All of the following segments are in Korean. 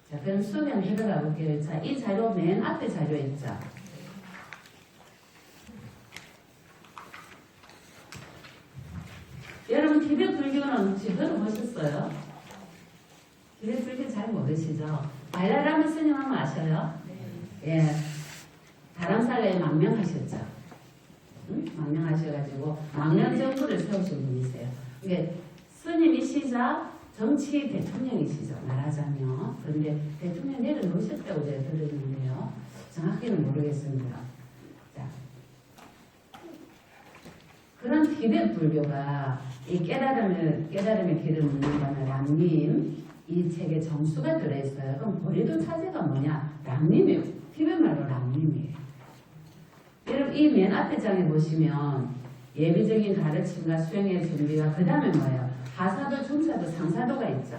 자, 그럼 수업에 들어가 볼게요. 자, 이 자료 맨 앞에 자료 있죠. 여러분 티벳 불교는 혹시 들어보셨어요? 티벳 불교 잘 모르시죠? 발라라마 스님 하면 아셔요? 네. 예, 다람살라에 망명하셨죠. 응? 망명하셔가지고 망명 정부를 세우신 분이세요. 이게 스님이시자 정치 대통령이시죠. 말하자면. 그런데 대통령 내려놓으셨다고 제가 들었는데요. 정확히는 모르겠습니다. 자, 그런 티벳 불교가 이 깨달음의 길을 묻는다는 람림 이 책에 정수가 들어있어요. 그럼 보리도 차제가 뭐냐? 람림이에요. 티벳 말로 람림이에요. 여러분 이 맨 앞에 장에 보시면 예비적인 가르침과 수행의 준비와 그 다음에 뭐예요? 하사도, 중사도, 상사도가 있죠.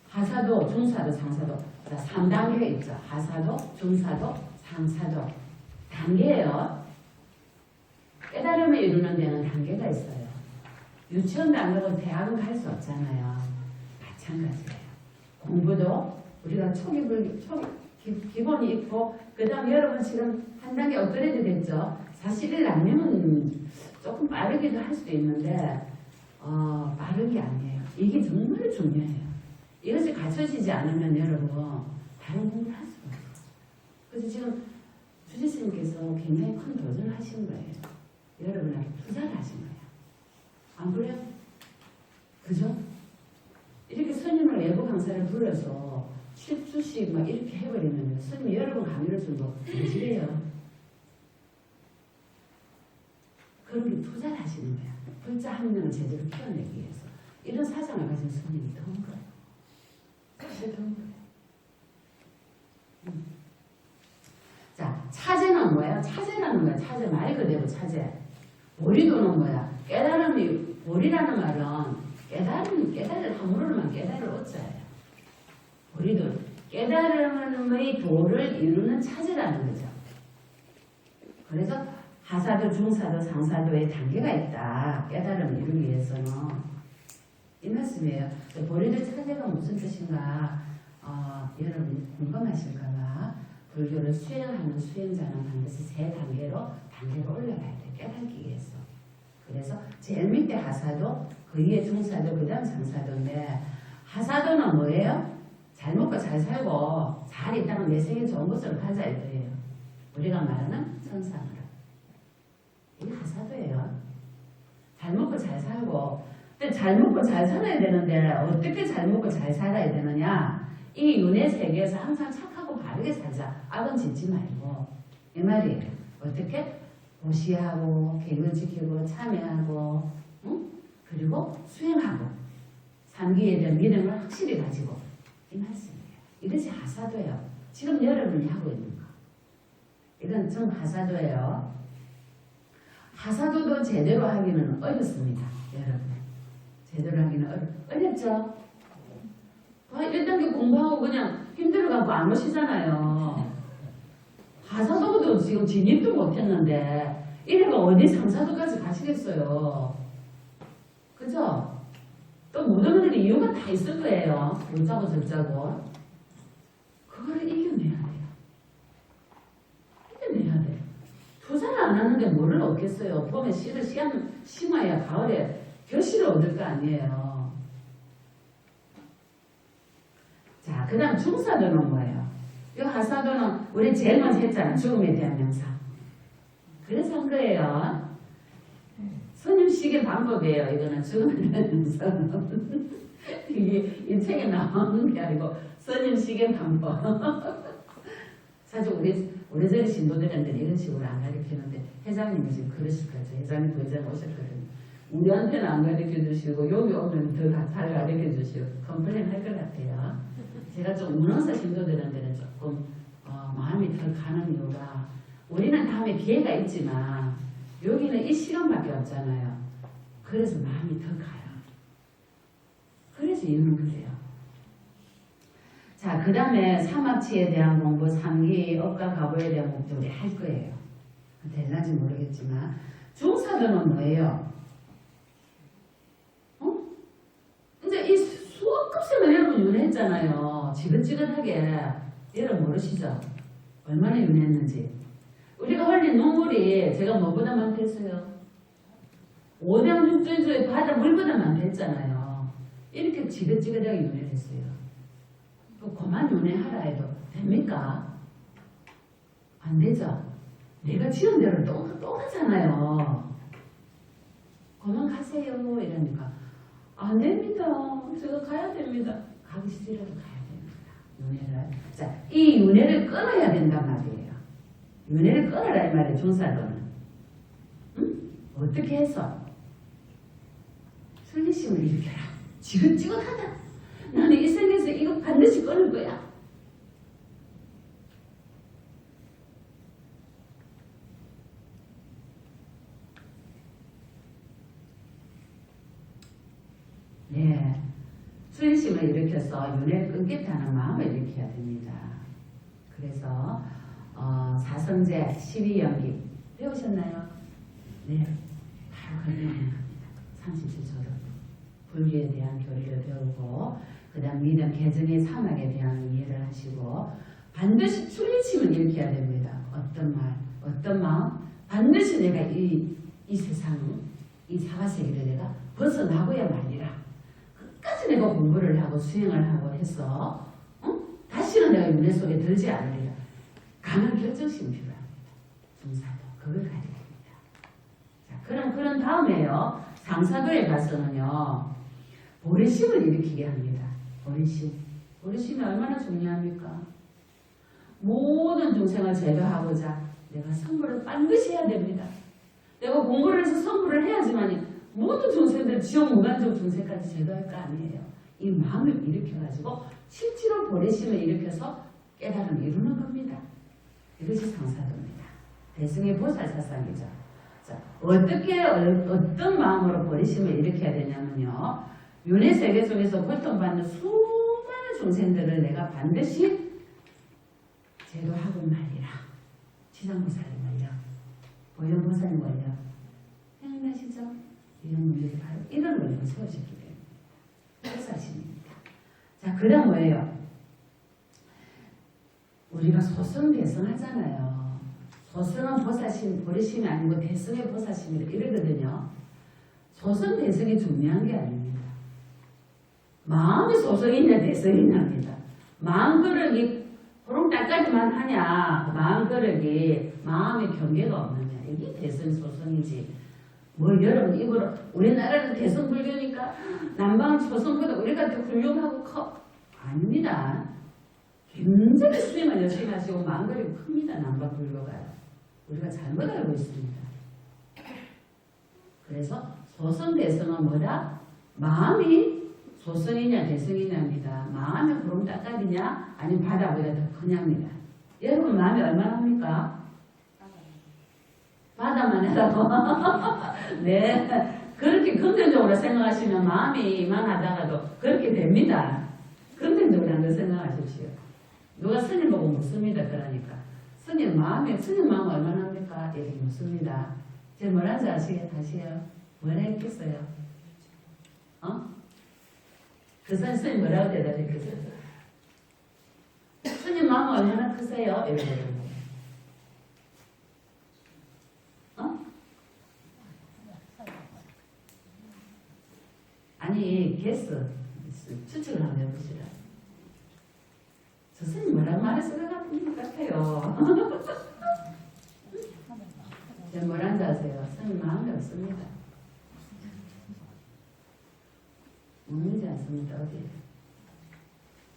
하사도, 중사도, 상사도. 자, 3단계가 있죠. 하사도, 중사도, 상사도. 단계예요. 깨달음을 이루는 데는 단계가 있어요. 유치원도 안 가고 대학은 갈 수 없잖아요. 마찬가지예요. 공부도 우리가 기본이 있고 그 다음 여러분 지금 한 단계 업그레이드 됐죠. 사실 이 람림은 조금 빠르기도 할 수도 있는데 빠른 게 아니에요. 이게 정말 중요해요. 이것이 갖춰지지 않으면 여러분 다른 공부를 할 수가 없어요. 그래서 지금 주지스님께서 굉장히 큰 도전을 하신 거예요. 여러분한테 투자를 하신 거예요. 안 그래요? 그죠? 이렇게 스님을 외부 강사를 불러서 10주씩 막 이렇게 해버리면 스님이 여러분 강의를 주고 무지래요. 그렇게 투자를 하시는 거야. 불자 한 명을 제대로 키워내기 위해서. 이런 사상을 가진 스님이 더운 거예요. 더운 거예요. 자, 차제는 뭐예요? 차제라는 거야. 차제 말 그대로 차제. 보리도는 뭐야? 깨달음이, 보리라는 말은 깨달을 함으로만 깨달을 얻자예요. 보리도 깨달음의 도를 이루는 차제라는 거죠. 그래서 하사도, 중사도, 상사도의 단계가 있다. 깨달음을 이루기 위해서는. 이 말씀이에요. 보리도 차제가 무슨 뜻인가 여러분이 궁금하실까봐 불교를 수행하는 수행자는 반드시 세 단계로 올라가야 돼. 깨닫기 위해서. 그래서 제일 밑에 하사도, 그 위에 중사도, 그 다음 상사도인데 하사도는 뭐예요? 잘 먹고 잘 살고 잘 있다면 내 생에 좋은 것으로 가자 이거예요. 우리가 말하는 천상으로. 이게 하사도예요. 잘 먹고 잘 살고. 근데 잘 먹고 잘 살아야 되는데 어떻게 잘 먹고 잘 살아야 되느냐? 이 윤회 세계에서 항상 착하고 바르게 살자. 악은 짓지 말고. 이 말이에요. 어떻게? 보시하고 계율 지키고 참여하고 응? 그리고 수행하고 삼기에 대한 믿음을 확실히 가지고 이 말씀이에요. 이것이 하사도예요. 지금 여러분이 하고 있는 거. 이건 좀 하사도예요. 하사도도 제대로 하기는 어렵습니다. 여러분. 제대로 하기는 어렵죠? 1단계 공부하고 그냥 힘들어갖고 안 오시잖아요. 하사도도 지금 진입도 못했는데 이래가 어디 상사도까지 가시겠어요. 그죠? 또 모든 일에 이유가 다 있을 거예요. 어쩌고 저쩌고. 그거를 이겨내야 돼요. 이겨내야 돼요. 투자를 안 하는데 뭐를 얻겠어요. 봄에 씨를 심어야 가을에 결실을 얻을 거 아니에요. 자, 그 다음 중사도는 뭐예요? 이 하사도는 우리 제일 먼저 했잖아. 죽음에 대한 명상. 그래서 한 거예요. 스님식의 방법이에요. 이거는 죽음에 대한 명상은. 이게 이 책에 나오는 게 아니고 스님식의 방법. 사실 우리 저희 신도들한테는 이런 식으로 안 가르치는데 회장님이 지금 그러실 거죠. 회장님 그 전에 오셨거든요. 우리한테는 안 가르쳐 주시고 여기 오면 더 잘 가르쳐 주시고 컴플레인 할 것 같아요. 제가 좀 문화사 신도들한테는 조금 마음이 덜 가는 이유가 우리는 다음에 기회가 있지만 여기는 이 시간밖에 없잖아요. 그래서 마음이 더 가요. 그래서 이유는 그래요. 자, 그 다음에 삼합치에 대한 공부, 삼기, 업과 가보에 대한 공부 우리 할 거예요. 될란지 모르겠지만 중사도는 뭐예요? 이제 이 수업급식을 여러분 윤회했잖아요. 하면요 지긋지긋하게 여러분 모르시죠? 얼마나 윤했는지. 우리가 흘린 눈물이 제가 뭐보다 많겠어요? 오병육전주의 바다 물보다 많겠잖아요. 이렇게 지긋지긋하게 윤회했어요. 그만 윤회하라 해도 됩니까? 안 되죠? 내가 지은 대로 또 하잖아요. 그만 가세요 이러니까 안 됩니다. 제가 가야 됩니다. 가기 싫어도 가야 됩니다. 윤회를. 자, 이 윤회를 끊어야 된단 말이에요. 윤회를 끊어라 이 말이에요. 종살로는. 응? 어떻게 해서? 설리심을 일으켜라. 지긋지긋하다. 나는 이 생에서 이거 반드시 끊을 거야. 네. 설리심을 일으켜서 윤회를 끊겠다는 마음을 일으켜야 됩니다. 그래서 사성제 12연기 배우셨나요? 네. 바로 그냥 37초로 불교에 대한 교리를 배우고 그 다음 믿음, 개정의 사막에 대한 이해를 하시고 반드시 출리심을 일으켜야 됩니다. 어떤 말, 어떤 마음 반드시 내가 이 세상, 이 사바세계를 내가 벗어나고야 말이라. 끝까지 내가 공부를 하고 수행을 하고 해서 다시는 내가 윤회 속에 들지 않으리라. 강한 결정심이 필요합니다. 중사도 그걸 가져야 됩니다. 자, 그런 다음에요. 상사도에 가서는요. 보리심을 일으키게 합니다. 보리심. 보리심이 얼마나 중요합니까? 모든 중생을 제도하고자 내가 성불을 반드시 해야 됩니다. 내가 공부를 해서 성불을 해야지만 모든 중생들 지옥 무간족 중생까지 제도할 거 아니에요. 이 마음을 일으켜가지고 실제로 보리심을 일으켜서 깨달음을 이루는 겁니다. 이것이 상사도입니다. 대승의 보살 사상이죠. 자, 어떤 마음으로 보리심을 일으켜야 되냐면요. 윤회 세계 속에서 고통받는 수많은 중생들을 내가 반드시 제도하고 말이라. 지상보살이 원려, 보현보살이 원려. 생각나시죠? 이런 분들이 바로 이런 원리를 세우셨기 때문에 보살심입니다. 자, 그 다음 뭐예요? 우리가 소승 대승 하잖아요. 소승은 보살심, 보리심이 아니고 대승의 보살심이라 이러거든요. 소승 대승이 중요한 게 아닙니다. 마음이 소승이냐 대승이냐입니다. 마음 그릇이 호롱딱까지만 하냐, 마음 그릇이 마음의 경계가 없느냐, 이게 대승 소승이지. 뭐 여러분 입으로 우리나라는 대승 불교니까 남방 소승보다 우리가 더 훌륭하고 커 아닙니다. 굉장히 수행을 열심히 하시고 마음 그릇이 큽니다. 남방 불교가요. 우리가 잘못 알고 있습니다. 그래서 소승 대승은 뭐다? 마음이 소승이냐 대승이냐입니다. 마음이 구름딱딱이냐 아니면 바다보다 더 크냐입니다. 여러분 마음이 얼마나 합니까? 바다만 하라고. 네, 그렇게 긍정적으로 생각하시면 마음이 이만하다가도 그렇게 됩니다. 긍정적으로 한번 생각하십시오. 누가 스님 보고 묻습니다. 그러니까 스님 마음 얼마나 합니까? 이렇게 묻습니다. 제가 뭐라는지 아시겠어요? 다시요. 뭐라 했겠어요? 그 사람 스님 뭐라고 대답했겠어요? 스님 마음 얼마나 크세요? 이러고. 아니, 게스 추측을 한번 해보시라. 저 스님 뭐라고 말했을 것 같아요. 제가 뭐라는지 아세요? 스님 마음이 없습니다. 없는지 않습니다. 어디?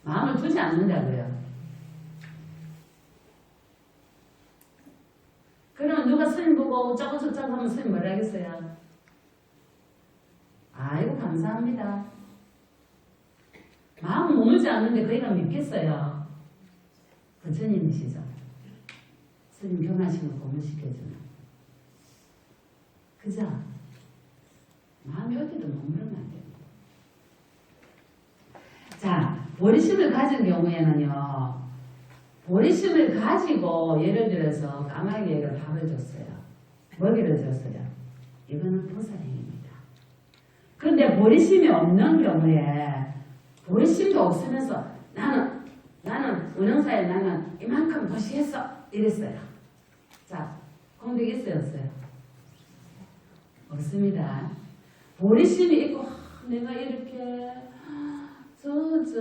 마음을 두지 않는다고요. 그러면 누가 스님 보고 어쩌고저쩌고 하면 스님 뭐라 하겠어요? 아이고 감사합니다. 마음은 머물지 않는데 그이가 믿겠어요. 부처님이시죠. 스님 경하시면 고문시켜주는. 그죠? 마음이 어디도 머무르면 안 됩니다. 자, 보리심을 가진 경우에는요. 보리심을 가지고 예를 들어서 까마귀에게 밥을 줬어요. 먹이를 줬어요. 이거는 보살행입니다. 그런데 보리심이 없는 경우에 보리심도 없으면서 나는 나는 운영사에 나는 이만큼 고시했어 이랬어요. 자, 공덕 있어요 없어요? 없습니다. 보리심이 있고 내가 이렇게 저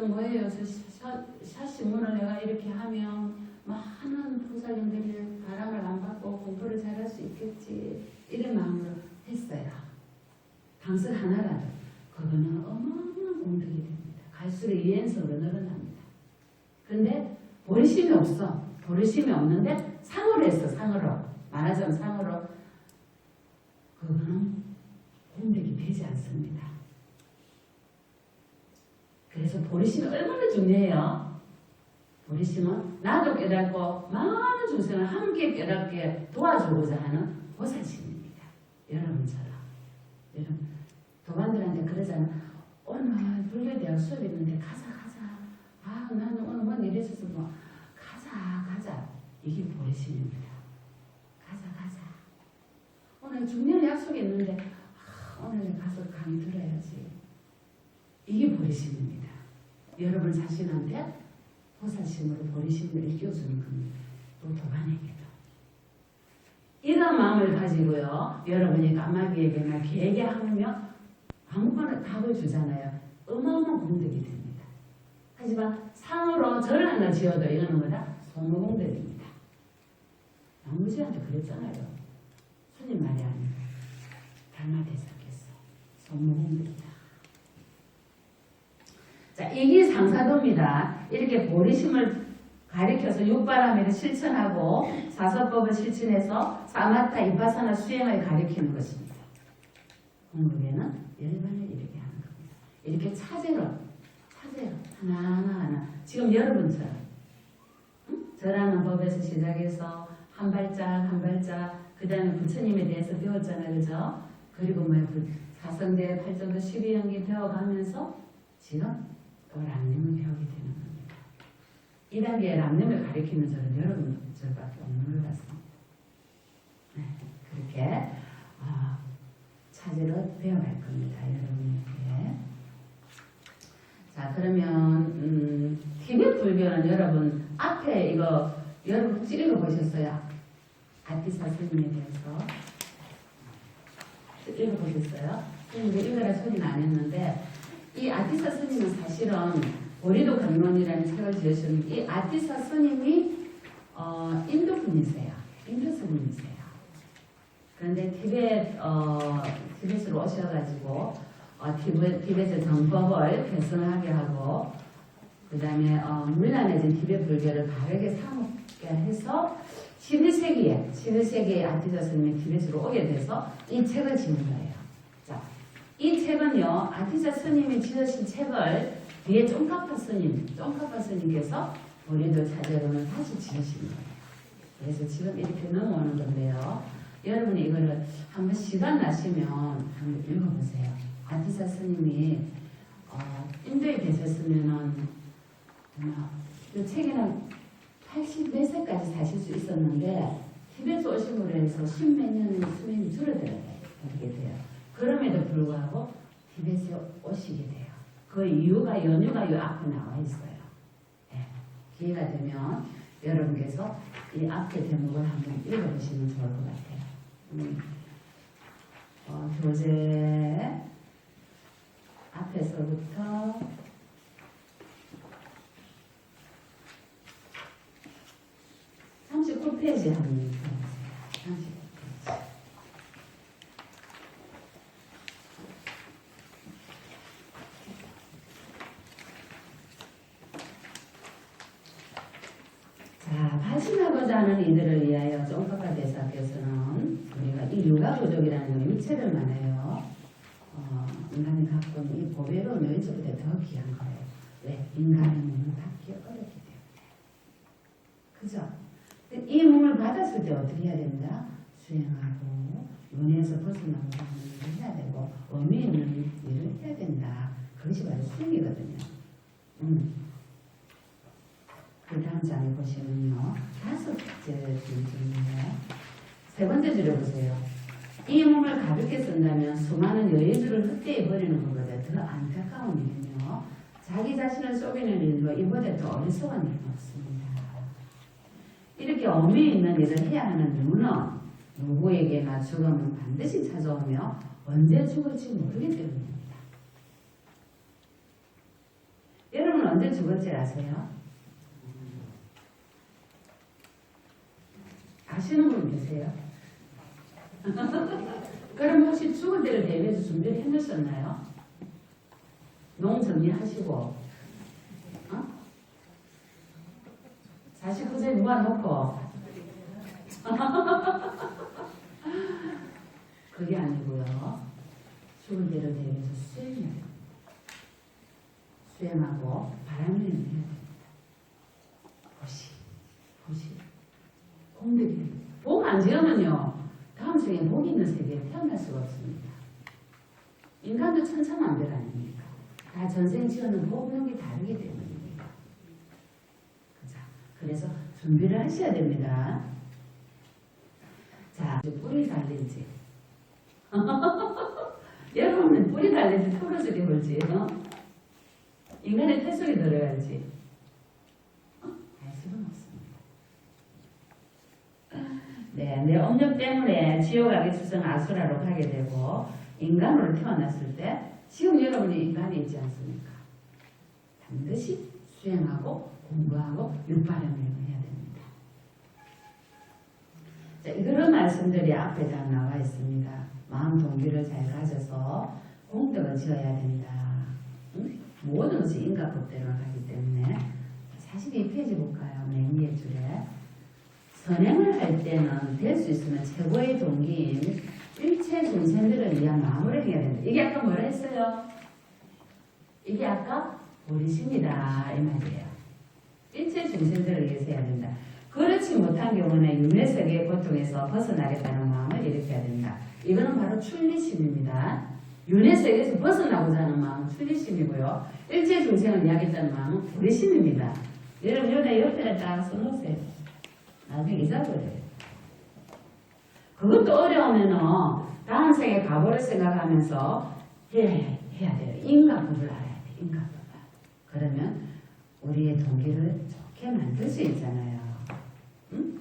뭐예요? 샤시문을 내가 이렇게 하면 많은 부사님들이 바람을 안 받고 공부를 잘할 수 있겠지 이런 마음으로 했어요. 당석 하나라도 그거는 어마어마한 공덕이 됩니다. 갈수록 이연속으로 늘어납니다. 근데 보리심이 없어. 보리심이 없는데 상으로 했어. 상으로. 말하자면 상으로. 그거는 공덕이 되지 않습니다. 그래서 보리심이 얼마나 중요해요. 보리심은 나도 깨닫고 많은 중생을 함께 깨닫게 도와주고자 하는 보살심입니다. 여러분처럼. 여러분 도반들한테 그러잖아. 오늘 불교대학 수업 있는데 가자. 아 나는 오늘 뭔 일이 있어서 뭐 가자. 이게 보리심입니다. 가자. 오늘 중년 약속이 있는데 오늘 가서 강의 들어야지. 이게 보리심입니다. 여러분 자신한테 보살심으로 보리심을 일깨워주는 겁니다. 또 도반에게도. 이런 마음을 가지고요. 여러분이 까마귀에게나 개에게 하면 아무거나 답을 주잖아요. 어마어마한 공덕이 됩니다. 하지만 상으로 절을 하나 지어도 이거는 뭐다? 소무공덕입니다. 양무지한테 그랬잖아요. 스님 말이 아니고 달마대사께서 소무공덕이다. 자, 이게 상사도입니다. 이렇게 보리심을 가리켜서 육바라밀을 실천하고 사서법을 실천해서 사마타 이파사나 수행을 가리키는 것입니다. 공부에는 열반을 이렇게 하는 겁니다. 이렇게 차제로 하나하나 지금 여러분처럼 절하는 법에서 시작해서 한 발짝 그 다음에 부처님에 대해서 배웠잖아요. 그죠? 그리고 사성대 8정도 12연기 배워가면서 지금 또 람림을 배우게 되는 겁니다. 2단계에 람림을 가리키는 절은 여러분 절밖에 없는 것 같습니다. 네, 그렇게 차제로 배워갈 겁니다. 여러분에게. 자, 그러면 티벳 불교는 여러분 앞에 이거 여러분 혹시 읽어보셨어요? 아티사 스님에 대해서 읽어보셨어요? 스님이 읽으라 소리는 안 했는데 이 아티사 스님은 사실은 보리도 강론이라는 책을 지으셨는데 이 아티사 스님이 인도 분이세요. 인도 스님이세요. 그런데 티벳으로 오셔가지고 티벳의 정법을 개선하게 하고 그 다음에 문란해진 티벳 불교를 바르게 삼게 해서 11세기에 아티사 스님이 티벳으로 오게 돼서 이 책을 지은 거예요. 자, 이 책은요 아티사 스님이 지으신 책을 뒤에 쫑카파 스님께서 보리도 차제론을 다시 지으신 거예요. 그래서 지금 이렇게 넘어오는 건데요. 여러분이 이거를 한번 시간 나시면 한번 읽어보세요. 아티사 스님이 인도에 계셨으면은 이 책에는 84세까지 사실 수 있었는데 티벳 오심으로 해서 10몇 년의 수명이 줄어들게 돼요. 그럼에도 불구하고 티벳에 오시게 돼요. 그 이유가 연유가 이 앞에 나와 있어요. 네. 기회가 되면 여러분께서 이 앞에 대목을 한번 읽어보시면 좋을 것 같아요. 교재 앞에서부터 39페이지 한번 읽어보세요. 39페이지. 자, 발신하고자 하는 이들을 위하여 쫑카파 대사께서는 우리가 이 육아부족이라는 건 미체를 말해요. 인간이 갖고 있는 이 고배로운 여인적보다 더 귀한 거예요. 왜? 인간의 몸을 받기 어렵기 때문에. 그죠? 이 몸을 받았을 때 어떻게 해야 됩니다? 수행하고 윤회에서 벗어나고 하는 일을 해야 되고 의미 있는 일을 해야 된다. 그것이 바로 수행이거든요. 그 다음 장에 보시면요. 5째 줄이에요. 3번째 줄에 보세요. 이 몸을 가볍게 쓴다면 수많은 여인들을 헛되이 버리는 것보다 더 안타까운 일은요. 자기 자신을 속이는 일로 이보다 더 어리석은 일은 없습니다. 이렇게 엄히 있는 일을 해야 하는 이유는 누구에게나 죽음은 반드시 찾아오며 언제 죽을지 모르기 때문입니다. 여러분 언제 죽을지 아세요? 아시는 분 계세요? 그럼 혹시 죽을 때를 대비해서 준비를 해놓으셨나요? 농 정리하시고, 어? 49세 모아놓고. 그게 아니고요. 죽을 때를 대비해서 수행하고 바람을 내야 됩니다. 보시. 공덕이. 복 안 지으면요. 다음 생에 복이 있는 세계에 태어날 수가 없습니다. 인간도 천차만별 아닙니까? 다 전생 지어는 복력이 다르기 때문입니다. 자, 그래서 준비를 하셔야 됩니다. 자, 뿌리 달린지. 여러분은 뿌리 달린지 털어주게 볼지. 인간의 태속에 들어야지. 알 수는 없습니다. 네, 내 업력 때문에 지옥악의 수성 아수라로 가게 되고 인간으로 태어났을 때 지금 여러분이 인간이 있지 않습니까? 반드시 수행하고 공부하고 육바람을 해야 됩니다. 자, 이런 말씀들이 앞에 다 나와 있습니다. 마음 동기를 잘 가져서 공덕을 지어야 됩니다. 응? 모든 것이 인과법대로 가기 때문에 42페이지 볼까요? 맨 위에 줄에 선행을 할 때는 될 수 있으면 최고의 동기인 일체 중생들을 위한 마음을 해야 된다. 이게 아까 뭐라 했어요? 이게 아까 보리심이다 이 말이에요. 일체 중생들을 위해서 해야 된다. 그렇지 못한 경우는 윤회세계의 고통에서 벗어나겠다는 마음을 일으켜야 된다. 이거는 바로 출리심입니다. 윤회세계에서 벗어나고자 하는 마음은 출리심이고요. 일체 중생을 이야기했다는 마음은 보리심입니다. 여러분 여기 옆에다 딱 써놓으세요. 나중에 잊어버려요. 그것도 어려우면은 다음 생에 과거를 생각하면서 해야 돼요. 인과법을 알아야 돼. 인과법을. 그러면 우리의 동기를 좋게 만들 수 있잖아요. 응?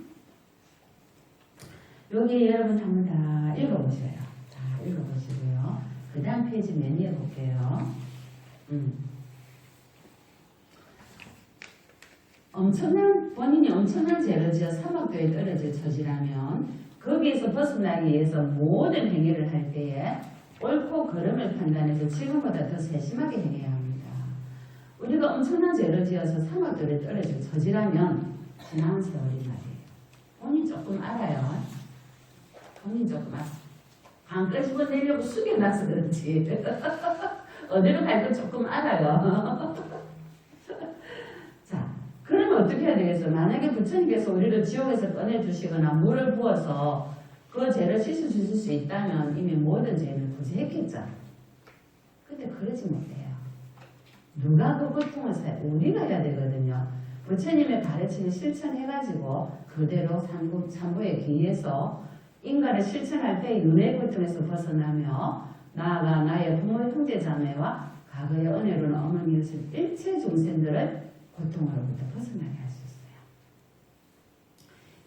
여기 여러분 한번 다 읽어보셔요. 다 읽어보시고요. 그 다음 페이지 맨 위에 볼게요. 본인이 엄청난 죄를 지어 사막도에 떨어질 처지라면 거기에서 벗어나기 위해서 모든 행위를 할 때에 옳고 그름을 판단해서 지금보다 더 세심하게 행해야 합니다. 우리가 엄청난 죄를 지어서 사막도에 떨어질 처지라면 지난 세월이 말이에요. 본인 조금 알아요. 본인 조금 알아요. 한껏 집어내려고 숙여놔서 그렇지. 어디로 갈 건 조금 알아요. 자, 그러면 어떻게 해야 되겠어? 만약에 부처님께서 우리를 지옥에서 꺼내주시거나 물을 부어서 그 죄를 씻어주실 수 있다면 이미 모든 죄를 구제했겠죠. 근데 그러지 못해요. 누가 그 고통을 우리가 해야 되거든요. 부처님의 가르침을 실천해가지고 그대로 삼부에 기해서 인간을 실천할 때 윤회 고통에서 벗어나며 나아가 나의 부모 형제자매와 과거의 은혜로는 어머니였을 일체 중생들을 고통으로부터 벗어나게 할 수 있어요.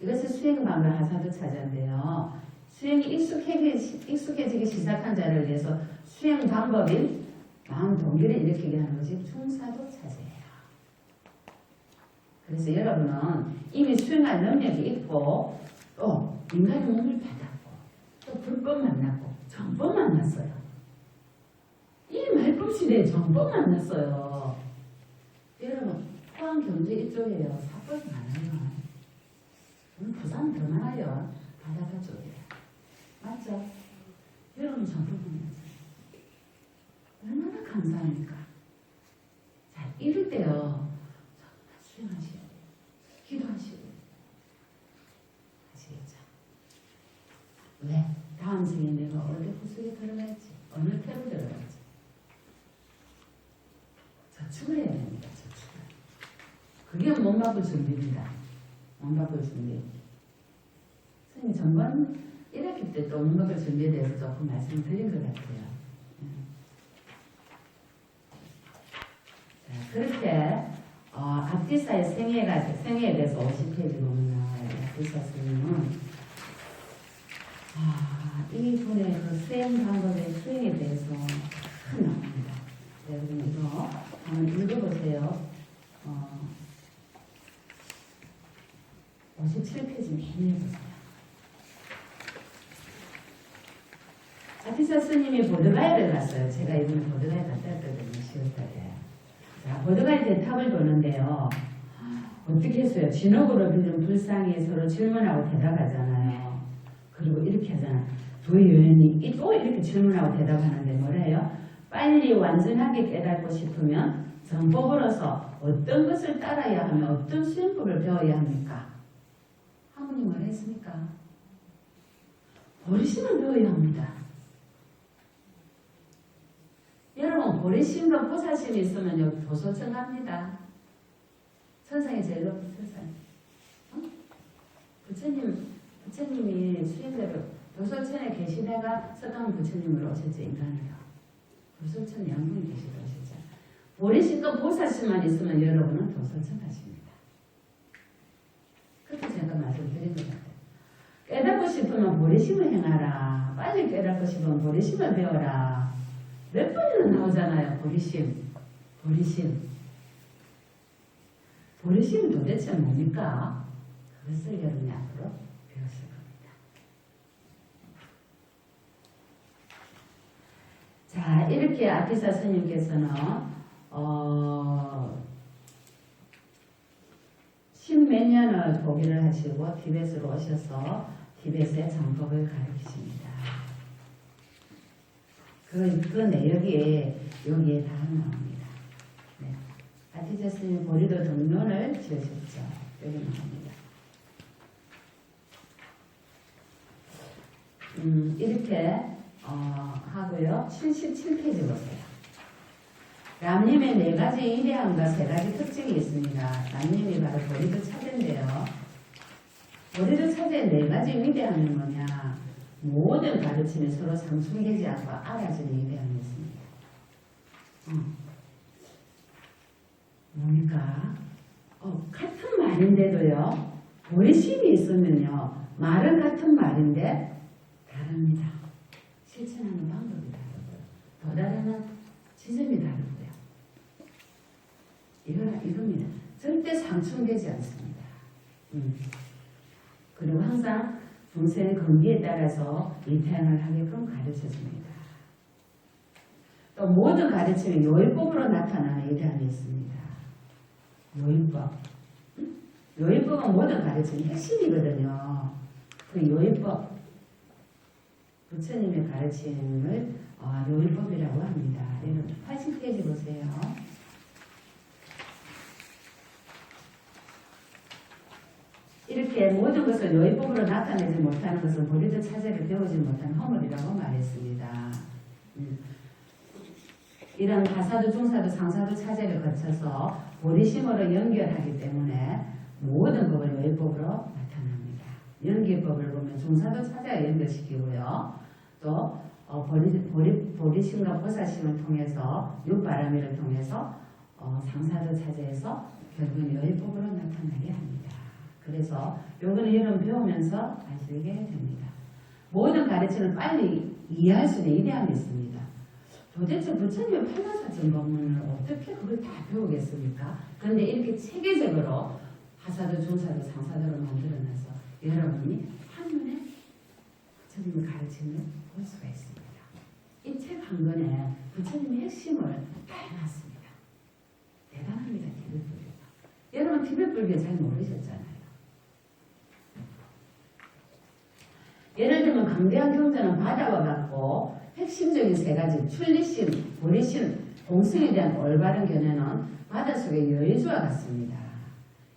이것을 수행 방법 하사도 차지한데요. 수행이 익숙해지기 시작한 자를 위해서 수행 방법인 마음 동기를 일으키게 하는 것이 중사도 차지예요. 그래서 여러분은 이미 수행할 능력이 있고 또 인간의 몸을 받았고 또 불법 만났고 정법 만났어요. 이 말법 시대에 정법 만났어요. 여러분 포항 경주 이쪽이에요. 사법이 많아요. 부산 더 많아요. 바닷가 쪽이에요. 맞죠? 여러분 정법 만났어요. 얼마나 감사합니까? 자, 이럴 때요. 정말 수행하셔야 돼요. 기도하시고. 아시겠죠? 왜? 다음 생에 내가 어느 구석에 들어갈지, 어느 태로 들어갈지. 저축을 해야 됩니다. 저축을. 그게 몸바꿀 준비입니다. 몸바꿀 준비. 선생님, 전번 1학기 때 또 몸바꿀 준비에 대해서 조금 말씀을 드린 것 같아요. 자, 그렇게 앞뒤사의 생애에 대해서 50페이지 보면 나와요. 앞뒤사 스님은 이분의 그 수행 방법의 수행에 대해서 큰 나옵니다. 여러분 이거 한번 읽어보세요. 57페이지 매일 보세요. 아티사 스님이 보드가이를 갔어요. 제가 이번에 보드가이 갔다 왔거든요. 10월달에. 자, 보드가이 대탑을 보는데요. 어떻게 했어요? 진흙으로 빚은 불상이 서로 질문하고 대답하잖아요. 그리고 이렇게 하잖아요. 두 여인이 또 이렇게 질문하고 대답하는데 뭐래요? 빨리 완전하게 깨닫고 싶으면 정법으로서 어떤 것을 따라야 하며 어떤 수행법을 배워야 합니까? 하모니 뭐라 했습니까? 보리심을 배워야 합니다. 여러분 보리심과 보살심이 있으면 여기 도소천 갑니다. 천상에 제일 높은 천상. 부처님이 수행대로 도소천에 계시다가 서강 부처님으로 오셨죠. 인간으로. 도소천 양분이 계시다 오셨죠. 보리심과 보살심만 있으면 여러분은 도소천 가십니다. 그렇게 제가 말씀드린 것 같아요. 깨닫고 싶으면 보리심을 행하라. 빨리 깨닫고 싶으면 보리심을 배워라. 몇 번이나 나오잖아요. 보리심. 보리심은 도대체 뭡니까? 그것을 여러분이 앞으로 배우실 겁니다. 자, 이렇게 아티사 스님께서는 십몇 년을 보기를 하시고 티벳으로 오셔서 티벳의 정법을 가르치십니다. 그 내역이 여기에 다 나옵니다. 네. 아티사 스님 보리도 등론을 지으셨죠. 여기 나옵니다. 이렇게 하고요. 77페이지 보세요. 람님의 4가지 위대함과 3가지 특징이 있습니다. 람님이 바로 보리도 차제인데요. 보리도 차제의 4가지 위대함이 뭐냐? 모든 가르침이 서로 상충되지 않고 알아주는 위대함이 있습니다. 뭡니까? 같은 말인데도요. 보리심이 있으면요. 말은 같은 말인데 다릅니다. 실천하는 방법이 다르고요. 도달하는 지점이 다르고요. 이겁니다. 절대 상충되지 않습니다. 그리고 항상 중생의 건비에 따라서 이태양을 하게끔 가르쳐줍니다. 또 모든 가르침이 요일법으로 나타나는 위대함이 있습니다. 요일법. 요일법은 모든 가르침의 핵심이거든요. 그 요일법. 부처님의 가르침을 요일법이라고 합니다. 여러분 80페이지 보세요. 이렇게 모든 것을 요일법으로 나타내지 못하는 것은 보리도 차제를 배우지 못한 허물이라고 말했습니다. 이런 하사도 중사도 상사도 차제를 거쳐서 보리심으로 연결하기 때문에 모든 법을 요일법으로 나타납니다. 연결법을 보면 중사도 차제가 연결시키고요. 또 보리심과 보살심을 통해서 육바라미를 통해서 상사도 차제에서 결국은 요일법으로 나타나게 합니다. 그래서 요거는 여러분 배우면서 아시게 됩니다. 모든 가르침을 빨리 이해할 수 있는 위대함이 있습니다. 도대체 부처님의 84,000 법문을 어떻게 그걸 다 배우겠습니까? 그런데 이렇게 체계적으로 하사도 중사도 상사도로 만들어놔서 여러분이 한눈에 부처님의 가르침을 볼 수가 있습니다. 이 책 한 권에 부처님의 핵심을 다 해놨습니다. 대단합니다. 티벳불교가. 여러분 티벳불교 잘 모르셨잖아요. 예를 들면 강대한 경전은 바다와 같고 핵심적인 3가지 출리심, 보리심, 공승에 대한 올바른 견해는 바닷속의 여의주와 같습니다.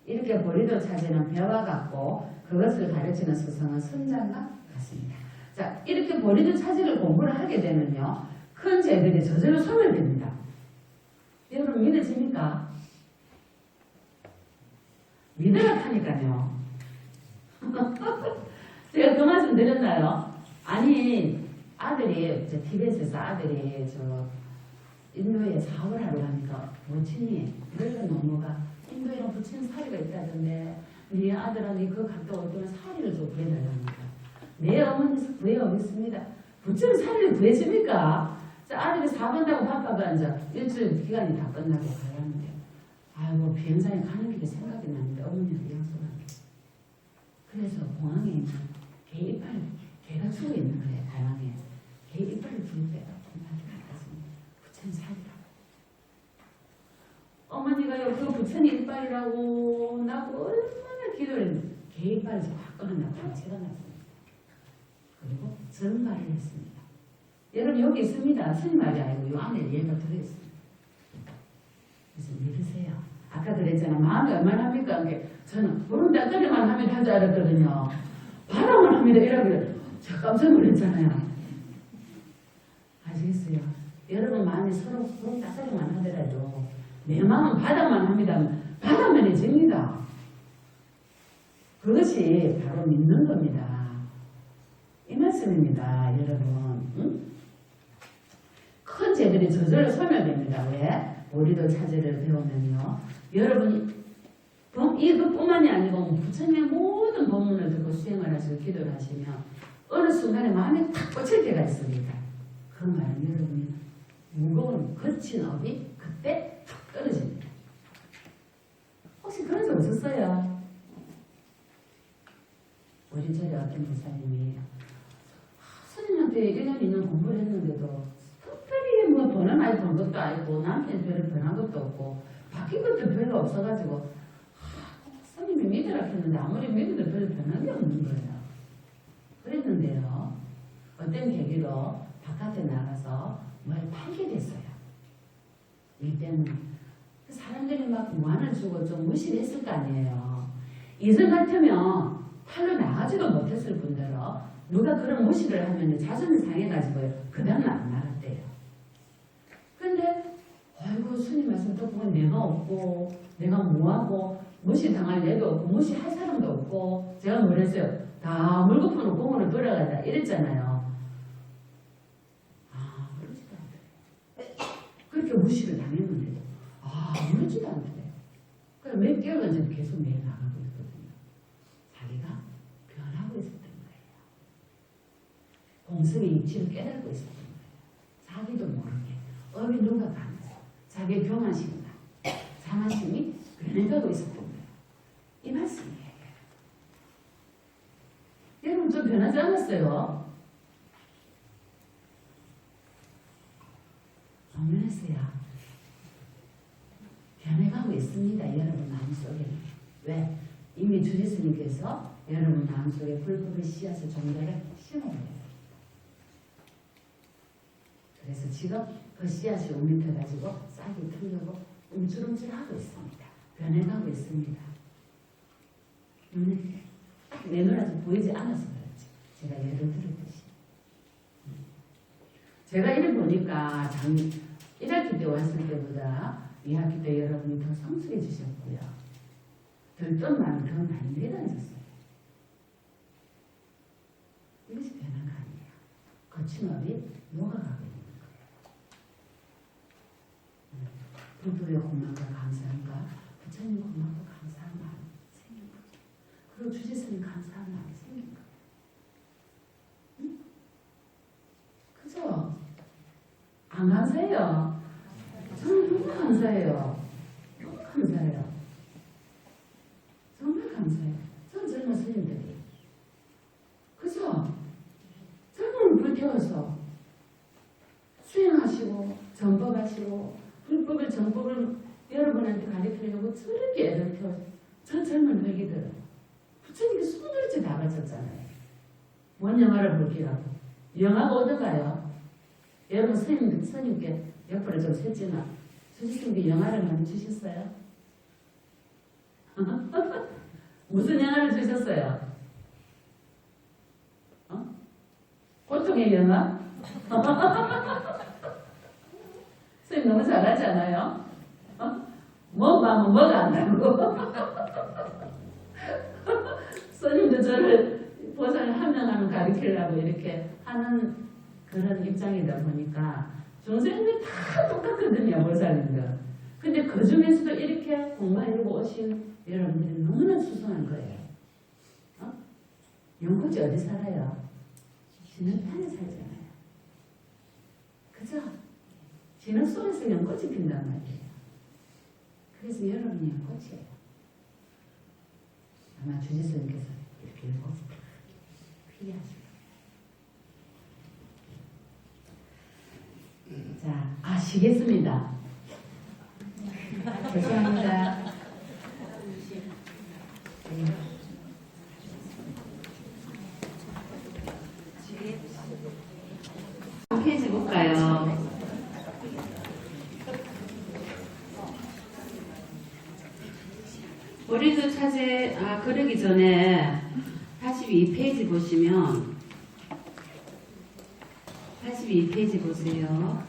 이렇게 보리도 차지는 배와 같고 그것을 가르치는 스승은 선장과 같습니다. 자, 이렇게 보리도 차지를 공부를 하게 되면요. 큰 죄들이 저절로 소멸됩니다. 여러분 믿어집니까? 믿으라니까요. 제가 그 말씀 드렸나요? 아니 아들이 티벳에서 아들이 인도에 사업을 하러 가니까 모친이 늙은 노모가 인도에는 부친 사리가 있다던데 네 아들아니 그거 갔다 올 때는 사리를 좀 구해달랍니다. 내 어머니서 구해오겠습니다. 부친 사리를 구해줍니까? 아들이 사간다고 바빠가 이제 일주일 기간이 다 끝나고 가려는데 아이고 비행장에 가는 길에 생각이 나는데 어머니가 약속하는 그래서 공항에 있는 개 이빨 개가 죽어 있는 거예요. 공항에 개 이빨을 주는데 엄마한테 갖다 줍니다. 부천 살이라고 어머니가요 그 부천 이빨이라고 나고 얼마나 기도를 했는데 개 이빨을 확 꺼내고 제가 났습니다. 그리고 전발을 했습니다. 여러분 여기 있습니다. 스님 말이 아니고 요 안에 얘가 들어있습니다. 그래서 믿으세요. 아까 그랬잖아. 마음이 얼마나 합니까? 저는 보름달까지만 하면 할 줄 알았거든요. 바람을 합니다. 이러길래 제가 깜짝 놀랐잖아요. 아시겠어요? 여러분 마음이 서로 보름달까지만 하더라도 내 마음은 바닥만 합니다. 바닥만해집니다. 그것이 바로 믿는 겁니다. 이 말씀입니다. 여러분. 응? 큰 죄들이 저절로 소멸됩니다. 왜? 우리도 차제를 배우면요. 여러분이 이것뿐만이 아니고 부처님의 모든 법문을 듣고 수행을 하시고 기도를 하시면 어느 순간에 마음에 탁 꽂힐 때가 있습니다. 그 말은 여러분이 무거운 거친 업이 그때 탁 떨어집니다. 혹시 그런 적 없었어요? 우리 절에 어떤 부사님이 스님한테 1년 2년 공부를 했는데도 특별히 뭐 돈을 많이 번 것도 아니고 남편이 별로 변한 것도 없고 바뀐 것도 별로 없어가지고 스님이 믿으라 했는데 아무리 믿어도 별로 변한 게 없는 거예요. 그랬는데요. 어떤 계기로 바깥에 나가서 뭘 팔게 됐어요. 이때는 사람들이 막 무안을 주고 좀 무시를 했을 거 아니에요. 이전 같으면 팔로 나가지도 못했을 뿐더러 누가 그런 무시를 하면 자존이 상해가지고 그 다음날 안 나갔대요. 근데 아이고 스님 말씀 듣고 내가 없고 내가 뭐하고 무시당할 애도 없고 무시할 사람도 없고 제가 뭐랬어요? 다 물거품으로 공으로 돌아가자 이랬잖아요. 아 그러지도 않더래요. 그렇게 무시를 당했는데도 그러지도 않더래요. 그럼 몇 개월간 지금 계속 매일 나가고 있거든요. 자기가 변하고 있었던 거예요. 공성의 이치를 깨닫고 있었던 거예요. 자기도 모르게 업이 녹아가면서 자기의 경화심과 상하심이 변해가고 있었던 거예요. 이 말씀이에요. 여러분 좀 변하지 않았어요? 정면했어요. 변해가고 있습니다. 여러분 마음속에. 왜? 이미 주지스님께서 여러분 마음속에 불법의 씨앗을 정도를 심어버려요. 그래서 지금 그 씨앗이 움직여가지고 싹이 틀려고 움찔움찔하고 있습니다. 변해가고 있습니다. 눈에 딱 내 눈앞에 보이지 않아서 그렇지. 제가 예를 들었듯이. 제가 이를 보니까 1학기 때 왔을 때보다 2학기 때 여러분이 더 성숙해지셨고요. 들뜬 마음이 더 많이 내려졌어요. 이것이 변한 거 아니에요. 거친 업이 녹아가고 있는 거예요. 불법의 고마움과 감사함과 부처님 고마움과 감사한 마음이 생긴 거죠. 그리고 주지스님 감사한 마음이 생긴 거예요. 응? 그죠? 안 감사해요? 저는 너무 감사해요. 너무 감사해요. 정말 감사해요. 전 젊은 스님들이. 그죠? 젊은 불태워서 수행하시고 전법하시고 불법을 전법을 여러분한테 가르치려고 저렇게 애를 태워서 저 젊은 회기들 부처님께 손들지 다 바쳤잖아요. 뭔 영화를 볼기라고. 영화가 어디가요? 여러분 스님께 옆으로 좀 샜지만 주지스님께 영화를 많이 주셨어요? 무슨 영화를 주셨어요? 고통의 영화? 스님 너무 잘하지 않아요? 뭐가 하면 뭐가 안 나고 스님도 저를 보살을 한 명 하면 가르치려고 이렇게 하는 그런 입장이다 보니까 중생들 다 똑같거든요. 사람들. 근데 그 중에서도 이렇게 공부해 이루고 오신 여러분들이 너무나 수상한 거예요. 영꽃이 어디 살아요? 진흙판에 살잖아요. 그죠? 진흙 속에서 연꽃이 핀단 말이에요. 그래서 여러분이 연꽃이에요. 아마 주지스님께서 이렇게 연꽃을 피하시고. 자, 가시겠습니다. 죄송합니다. 페이지 볼까요? 우리도 차제, 그러기 전에 82페이지 보시면 82페이지 보세요.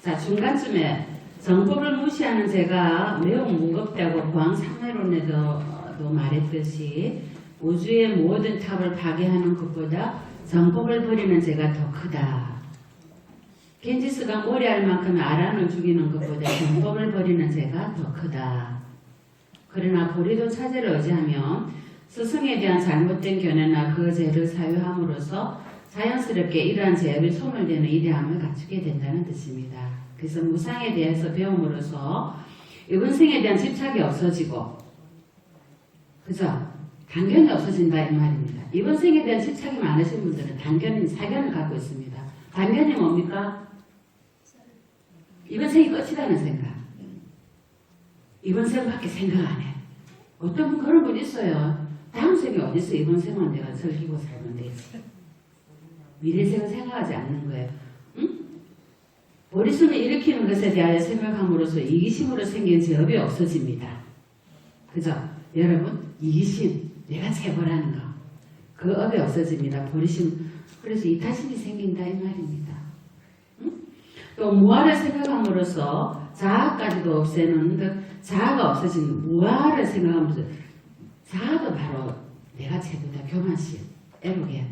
자, 중간쯤에 정법을 무시하는 죄가 매우 무겁다고 고항상례론에도 말했듯이 우주의 모든 탑을 파괴하는 것보다 정법을 버리는 죄가 더 크다. 겐지스가 모래알 만큼 아란을 죽이는 것보다 정법을 버리는 죄가 더 크다. 그러나 고리도 차제를 의지하면 스승에 대한 잘못된 견해나 그 죄를 사유함으로써 자연스럽게 이러한 죄업이 소멸되는 이대함을 갖추게 된다는 뜻입니다. 그래서 무상에 대해서 배움으로써 이번 생에 대한 집착이 없어지고, 그죠? 단견이 없어진다 이 말입니다. 이번 생에 대한 집착이 많으신 분들은 사견을 갖고 있습니다. 단견이 뭡니까? 이번 생이 끝이라는 생각. 이번 생밖에 생각 안 해. 어떤 분 그런 분 있어요. 다음 생이 어딨어? 이번 생은 내가 즐기고 살면 되지. 미래 생을 생각하지 않는 거예요. 응? 머릿속에 일으키는 것에 대하여 생각함으로써 이기심으로 생긴 죄업이 없어집니다. 그죠? 여러분, 이기심, 내가 재벌하는 거, 그 업이 없어집니다. 버리심, 그래서 이타심이 생긴다 이 말입니다. 응? 또 무아를 생각함으로써 자아까지도 없애는 듯 자아가 없어지는 무아를 생각하면서 자아도 바로 내가 최고다. 교만심, 애로게.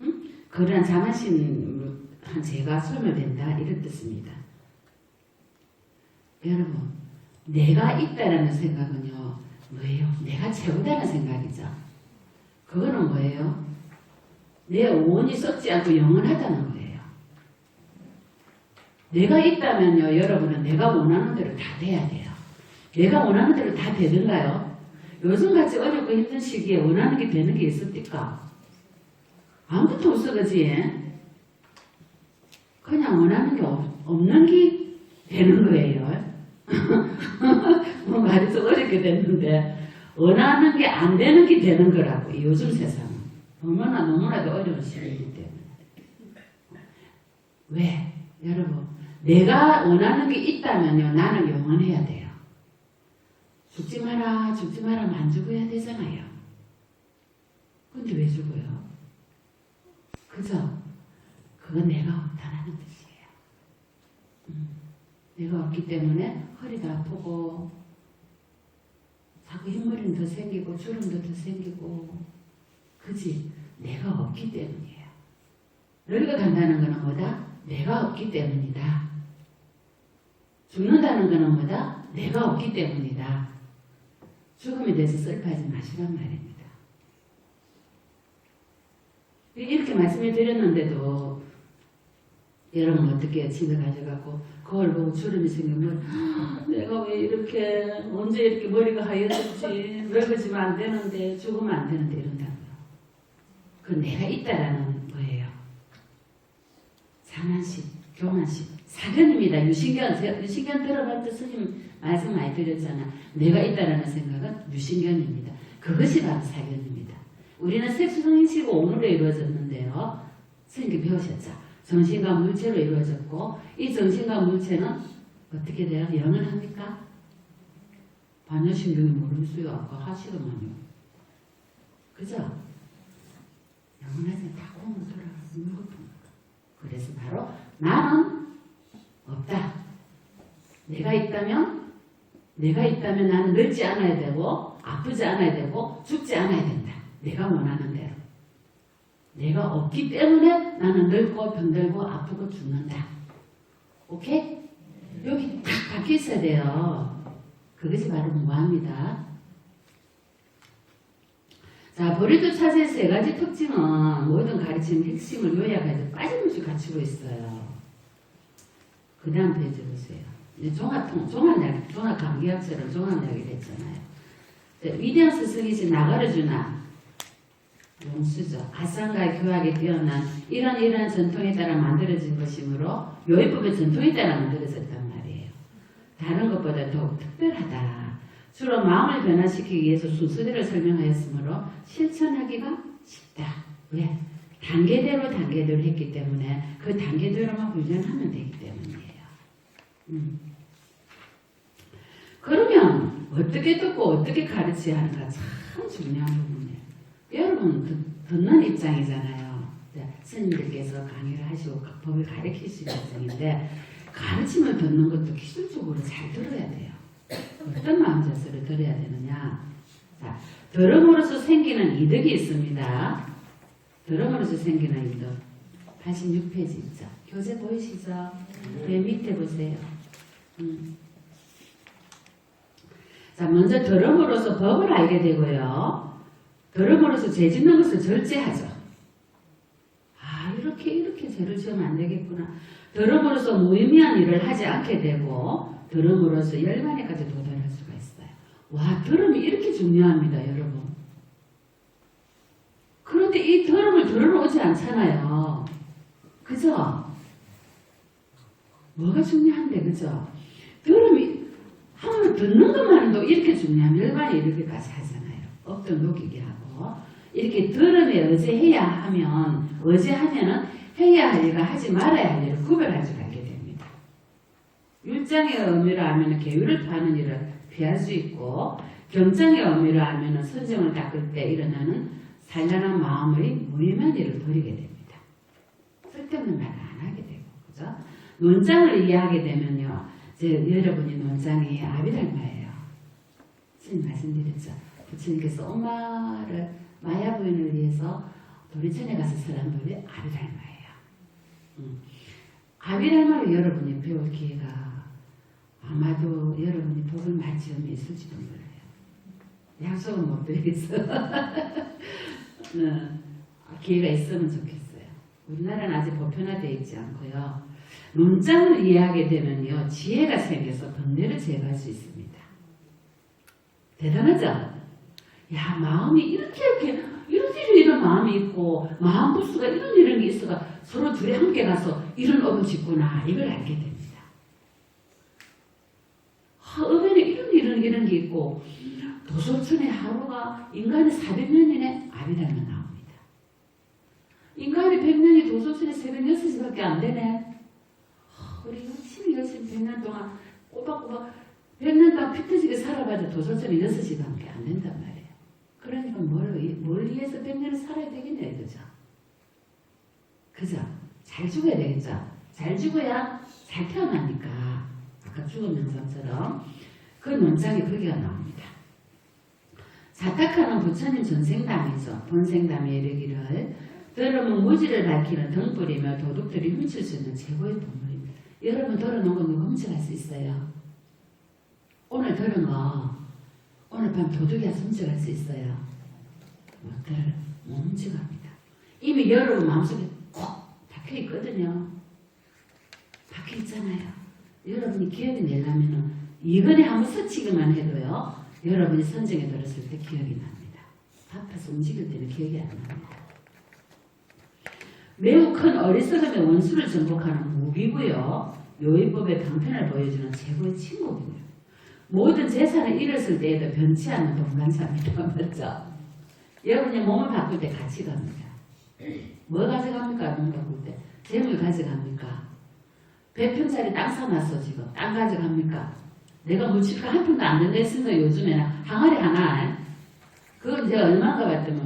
응? 그러한 자만심한 죄가 소멸된다 이런 뜻입니다. 여러분, 내가 있다라는 생각은요 뭐예요? 내가 최고다는 생각이죠. 그거는 뭐예요? 내 오온이 썩지 않고 영원하다는 거예요. 내가 있다면요 여러분은 내가 원하는 대로 다 돼야 돼요. 내가 원하는 대로 다 되는가요? 요즘같이 어렵고 힘든 시기에 원하는 게 되는 게 있습니까? 아무것도 없어, 그지? 그냥 원하는 게 없는 게 되는 거예요. 뭐 말이 좀 어렵게 됐는데, 원하는 게 안 되는 게 되는 거라고, 요즘 세상은. 너무나도 어려운 시기이기 때문에. 왜? 여러분, 내가 원하는 게 있다면요, 나는 영원해야 돼요. 죽지 마라, 죽지 마라, 안 죽어야 되잖아요. 근데 왜 죽어요? 그죠? 그건 내가 없다라는 뜻이에요. 내가 없기 때문에 허리도 아프고 자꾸 흰머리는 더 생기고 주름도 더 생기고, 그지? 내가 없기 때문이에요. 너희가 간다는 거는 뭐다? 내가 없기 때문이다. 죽는다는 거는 뭐다? 내가 없기 때문이다. 죽음에 대해서 슬퍼하지 마시란 말입니다. 이렇게 말씀을 드렸는데도 여러분 어떻게 집에 가져가고 거울 보고 주름이 생기면 내가 왜 이렇게 언제 이렇게 머리가 하얘졌지, 늙어지면 안 되는데, 죽으면 안 되는데 이런다고요. 그 내가 있다라는 거예요. 자만심, 교만심, 사견입니다. 유신견 들어봤죠? 스님 말씀 많이 드렸잖아. 내가 있다라는 생각은 유신견입니다. 그것이 바로 사견입니다. 우리는 색수성인치고 오늘로 이루어졌는데요. 스님께 배우셨죠? 정신과 물체로 이루어졌고, 이 정신과 물체는 어떻게 돼요? 영원합니까? 반려신경이 모르겠어요. 아까 하시더만요. 그죠? 영원하지 다 공으로 돌아가서 물거품. 그래서 바로 나는 없다. 내가 있다면 나는 늙지 않아야 되고, 아프지 않아야 되고, 죽지 않아야 된다. 내가 원하는 대로. 내가 없기 때문에 나는 늙고 병들고 아프고 죽는다. 오케이? 여기 딱 박혀 있어야 돼요. 그것이 바로 무아입니다. 자, 보리도 차지의 세 가지 특징은 모든 가르치는 핵심을 요약해서 빠짐없이 갖추고 있어요. 그 다음 페이지 보세요. 이제 종합감기학처럼 종합약이 됐잖아요. 위대한 스승이신 나가르주나 용수죠. 아상가의 교학에 뛰어난 이러한 전통에 따라 만들어진 것이므로 요의법의 전통에 따라 만들어졌단 말이에요. 다른 것보다 더욱 특별하다. 주로 마음을 변화시키기 위해서 순서대로 설명하였으므로 실천하기가 쉽다. 왜? 단계대로 했기 때문에 그 단계대로만 훈련하면 되기 때문이에요. 그러면 어떻게 듣고 어떻게 가르쳐야 하는가 참 중요한 부분이에요. 여러분 듣는 입장이잖아요. 스님들께서 강의를 하시고 법을 가르치시는 입장인데 가르치면 듣는 것도 기술적으로 잘 들어야 돼요. 어떤 마음자세로 들어야 되느냐. 자, 들음으로써 생기는 이득이 있습니다. 들음으로써 생기는 이득. 86페이지 있죠. 교재 보이시죠? 맨 밑에 보세요. 자, 먼저 들음으로써 법을 알게 되고요. 들음으로써 죄 짓는 것을 절제하죠. 아, 이렇게 죄를 지으면 안 되겠구나. 들음으로써 무의미한 일을 하지 않게 되고 들음으로써 열반에까지 도달할 수가 있어요. 와, 들음이 이렇게 중요합니다, 여러분. 그런데 이 들음을 들어오지 않잖아요. 그죠? 뭐가 중요한데, 그죠? 들음이 한번 듣는 것만도 이렇게 중요하면 열반에 이렇게까지 하잖아요. 업도 녹이게 하고. 이렇게 들음에 의지하면은 해야 할 일과 하지 말아야 할 일을 구별할 줄 알게 됩니다. 율장의 의미로 하면 계율을 파는 일을 피할 수 있고, 경장의 의미로 하면 선정을 닦을 때 일어나는 산란한 마음의 무의미한 일을 버리게 됩니다. 쓸데없는 말을 안 하게 되고, 그죠? 논장을 이해하게 되면요, 여러분이 논장이 아비달마예요. 지금 말씀드렸죠. 부처님께서 엄마를 마야 부인을 위해서 도리천에 가서 설한 법이 아비달마예요. 아비달마를 여러분이 배울 기회가 아마도 여러분이 복을 맞지 않으면 있을지도 몰라요. 약속은 못 드리겠어요. 기회가 있으면 좋겠어요. 우리나라는 아직 보편화되어 있지 않고요. 논장을 이해하게 되면요, 지혜가 생겨서 번뇌를 제거할 수 있습니다. 대단하죠? 야, 마음이 이렇게 이런 마음이 있고 마음 부수가 이런 게 있어가 서로 둘이 함께 가서 이런 업을 짓구나, 이걸 알게 됩니다. 업에는 이런 게 있고, 도솔천의 하루가 인간의 400년이네 아비달마 나옵니다. 인간의 100년이 도솔천의 새벽 6시밖에 안 되네. 우리 열심히 100년 동안 꼬박꼬박 100년 동안 피 터지게 살아봐도 도솔천이 6시간밖에 안 된단 말이에요. 그러니까 뭘 위해서 100년을 살아야 되겠네, 그죠? 그죠? 잘 죽어야 되겠죠? 잘 죽어야 잘 태어나니까. 아까 죽은 명상처럼 그 논장이 거기가 나옵니다. 자탁하는 부처님 전생담이죠. 본생담에 이르기를 들으면 무지를 밝히는 등불이며 도둑들이 훔칠 수 있는 최고의 보물입니다. 여러분 들어놓은 거 누가 훔쳐갈 수 있어요? 오늘 들은 거 오늘 밤 도둑이 와서 훔쳐갈 수 있어요? 못 훔쳐갑니다. 이미 여러분 마음속에 콕 박혀있거든요. 박혀있잖아요. 여러분이 기억이 내려면은 이번에 한번 스치기만 해도요, 여러분이 선정에 들었을 때 기억이 납니다. 바빠서 움직일 때는 기억이 안 납니다. 매우 큰 어리석음의 원수를 정복하는 무기고요, 요의법의 방편을 보여주는 최고의 친구입니다. 모든 재산을 잃었을 때에도 변치 않는 동반자입니다. 맞죠? 여러분이 몸을 바꿀 때 같이 갑니다. 뭐 가져갑니까? 몸 바꿀 때 재물 가져갑니까? 100평짜리 땅 사놨어. 지금 땅 가져갑니까? 내가 묻힐까 한 푼도 안 된다 했으니까 요즘에는 항아리 하나, 그거 제가 얼마인가 봤더니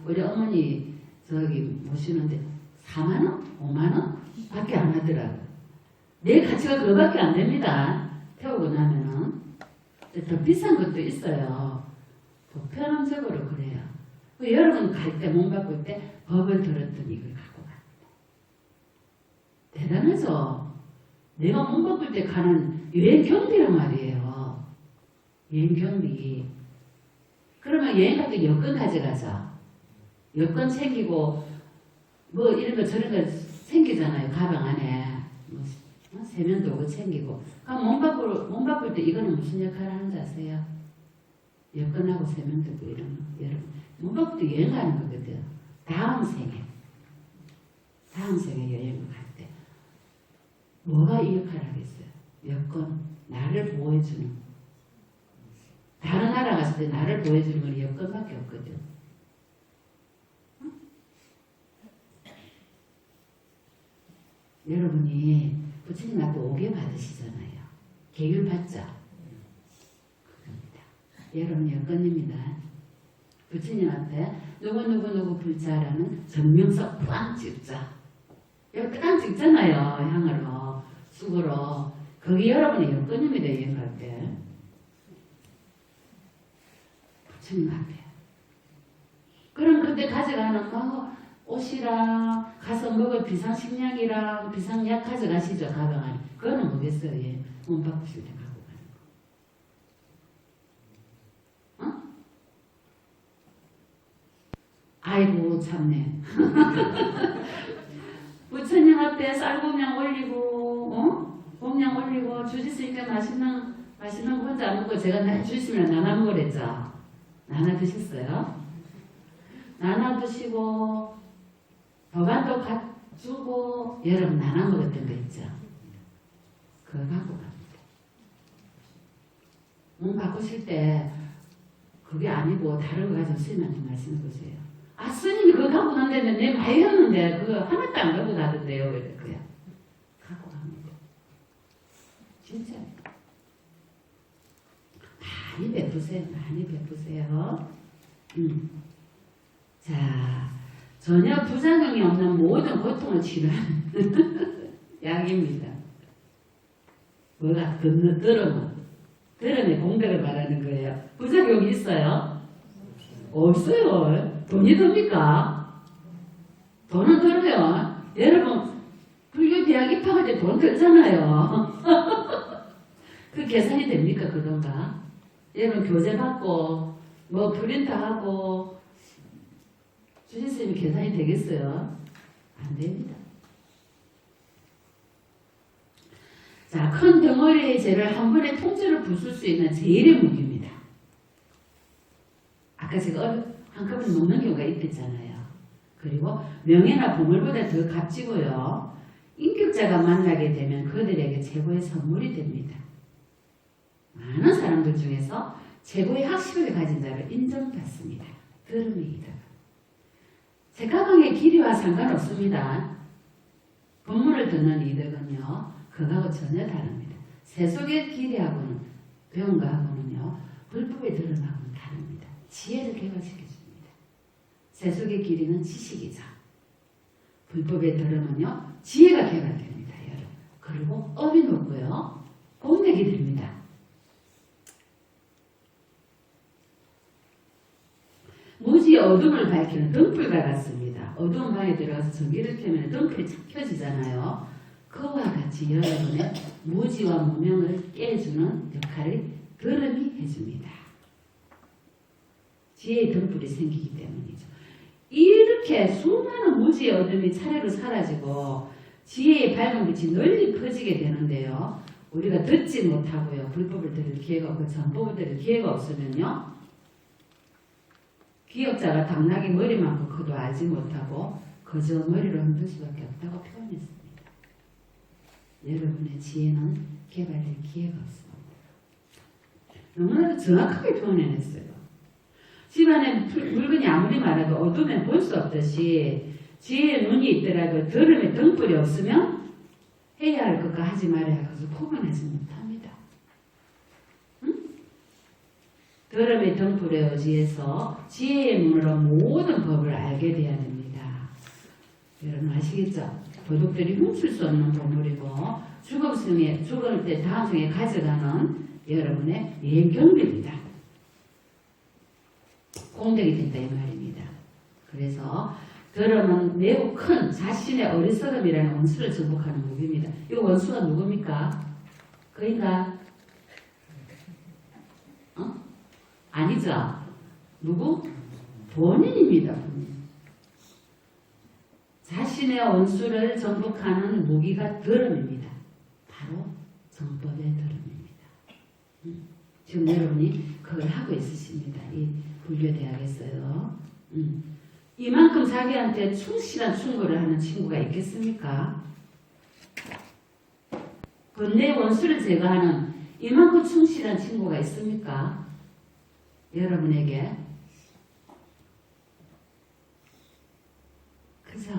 우리 어머니 저기 모시는데 4만원? 5만원? 밖에 안 하더라고요. 내 가치가 그거밖에 안 됩니다. 태우고 나면은. 더 비싼 것도 있어요. 보편적으로 그래요. 여러분 갈 때, 몸 바꿀 때 법을 들었더니 이걸 갖고 갑니다. 대단하죠? 내가 몸 바꿀 때 가는 여행 경비란 말이에요. 여행 경비. 그러면 여행 갈 때 여권 가져가자. 여권 챙기고 뭐 이런 거 저런 거 챙기잖아요. 가방 안에. 뭐 세면도 오고 챙기고. 그럼 몸 바꿀 때 이거는 무슨 역할을 하는지 아세요? 여권하고 세면도 오고 이런 거. 여러분 몸 바꿀 때 여행 가는 거거든. 다음 생에 여행을 갈 때. 뭐가 이 역할을 하겠어요? 여권. 나를 보호해주는. 다른 나라 갔을 때 나를 보호해주는 건 여권밖에 없거든. 응? 여러분이 부처님 앞에 오게 받으시잖아요. 계율 받죠? 그겁니다. 여러분 여권입니다. 부처님 앞에 누구 불자라는 전명서 뿌앙 찍자. 여기 뿌앙 찍잖아요. 향으로, 쑥으로. 거기 여러분의 여권입니다. 여행할 때. 부처님 앞에. 그럼 그때 가져가는 거 옷이랑 가서 먹을 비상식량이랑 비상약 가져가시죠. 가방 안에. 그거는 뭐겠어요. 예. 몸 바꾸실 때 갖고 가는 거. 어? 아이고 참네. 부처님 앞에 쌀곰냥 올리고 곰냥 올리고 주셨으니까 맛있는 거 혼자 안 먹고 제가 주시면 나눠 먹으랬죠. 나눠 드셨어요? 나눠 드시고 법안도 주고 여러분 나눠 먹었던 거 있죠. 그거 갖고 갑니다. 몸 바꾸실 때 그게 아니고 다른 거 가지고 스님한테 말씀해 보세요. 아 스님이 그거 갖고 간다며 내 많이 했는데 그거 하나도 안 갖고 가던데요. 이럴 거야. 갖고 갑니다. 진짜 많이 베푸세요. 많이 베푸세요. 자, 전혀 부작용이 없는 모든 고통을 치료하는 약입니다. 뭐가 드럼의 공덕을 말하는 거예요. 부작용이 있어요? 없어요. 돈이 듭니까? 돈은 들어요. 여러분 불교 대학 입학할 때 돈 들잖아요. 그 계산이 됩니까? 그건가? 여러분 교재 받고 뭐 프린터하고 주신스님이 계산이 되겠어요? 안 됩니다. 자, 큰 덩어리의 죄를 한 번에 통째로 부술 수 있는 제일의 무기입니다. 아까 제가 한꺼번에 먹는 경우가 있댔잖아요. 그리고 명예나 보물보다 더 값지고요. 인격자가 만나게 되면 그들에게 최고의 선물이 됩니다. 많은 사람들 중에서 최고의 학식을 가진 자를 인정받습니다. 들음의 이득. 책가방의 길이와 상관없습니다. 법문을 듣는 이득은요. 그거하고 전혀 다릅니다. 세속의 길이하고는 배운 거하고는요. 불법의 들음하고는 다릅니다. 지혜를 개발시켜줍니다. 세속의 길이는 지식이죠. 불법의 들음은요. 지혜가 개발됩니다. 여러분. 그리고 업이 높고요. 공덕이 됩니다. 무지의 어둠을 밝히는 등불과 같습니다. 어두운 방에 들어가서 전기를 켜면 등불이 착 켜지잖아요. 그와 같이 여러분의 무지와 무명을 깨주는 역할을 들음이 해줍니다. 지혜의 등불이 생기기 때문이죠. 이렇게 수많은 무지의 어둠이 차례로 사라지고 지혜의 밝은 빛이 널리 퍼지게 되는데요. 우리가 듣지 못하고요. 불법을 들을 기회가 없고 전법을 들을 기회가 없으면요. 기억자가 당나귀 머리만큼 커도 알지 못하고 그저 머리로 흔들 수밖에 없다고 표현했습니다. 여러분의 지혜는 개발될 기회가 없습니다. 너무나도 정확하게 표현해냈어요. 집안에 물건이 아무리 많아도 어두우면 볼 수 없듯이 지혜의 눈이 있더라도 들음에 등불이 없으면 해야 할 것과 하지 말아야 할 것을 구분하지 못합니다. 응? 들음의 등불에 의지해서 지혜의 눈으로 모든 법을 알게 돼야 됩니다. 여러분 아시겠죠? 도둑들이 훔칠 수 없는 보물이고 죽을 때 다음 생에 가져가는 여러분의 예경비입니다. 공덕이 된다 이 말입니다. 그래서 더러움은 매우 큰 자신의 어리석음이라는 원수를 정복하는 무기입니다. 이 원수가 누굽니까? 그인가? 아니죠. 누구? 본인입니다. 본인. 자신의 원수를 정복하는 무기가 더러움입니다. 바로 정법의 더러움입니다. 지금 여러분이 그걸 하고 있으십니다. 이 불교대학에서요. 이만큼 자기한테 충실한 충고를 하는 친구가 있겠습니까? 내 원수를 제거하는 이만큼 충실한 친구가 있습니까? 여러분에게. 그죠?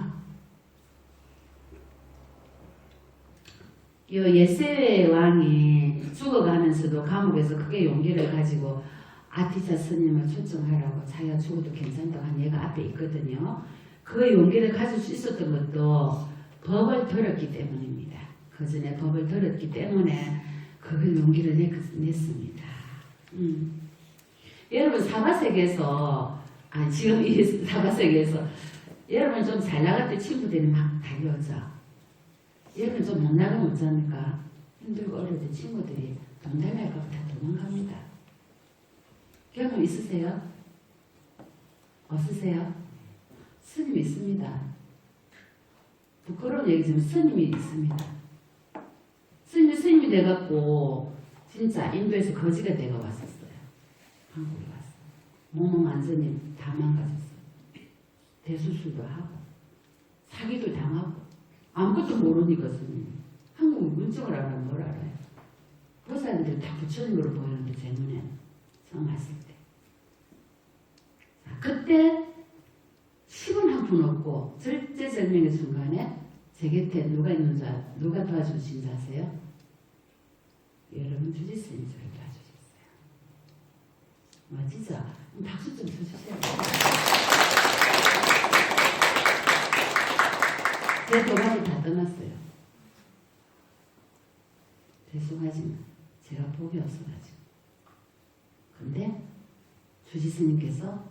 이 예세의 왕이 죽어가면서도 감옥에서 크게 용기를 가지고 아티자 스님을 초청하라고 자기가 죽어도 괜찮다고 한 얘가 앞에 있거든요. 그 용기를 가질 수 있었던 것도 법을 들었기 때문입니다. 그 전에 법을 들었기 때문에 그걸 용기를 냈습니다. 여러분 사바세계에서 지금 이 사바세계에서 여러분 좀 잘 나갈 때 친구들이 막 달려오죠. 여러분 좀 못 나가면 어쩝니까? 힘들고 어려울 때 친구들이 돈 달라고 다 도망갑니다. 경험 있으세요? 없으세요? 스님이 있습니다. 부끄러운 얘기지만 스님이 있습니다. 스님이 돼갖고 진짜 인도에서 거지가 되고 왔었어요. 한국에 왔어. 몸은 완전히 다 망가졌어요. 대수술도 하고 사기도 당하고 아무것도 모르니까 스님. 한국 문정을 알아요? 뭘 알아요? 보살님들 다 부처님으로 보이는데 제 눈에 처음 왔을 때. 자, 그때 10원 한 푼 없고 절제절명의 순간에 제 곁에 누가 있는 줄 누가 도와주신 줄 아세요? 여러분 주지스님이 저를 도와주셨어요. 멋지죠? 박수 좀 쳐주세요. 제 도박이 다 떠났어요. 죄송하지만 제가 복이 없어가지고. 근데 주지스님께서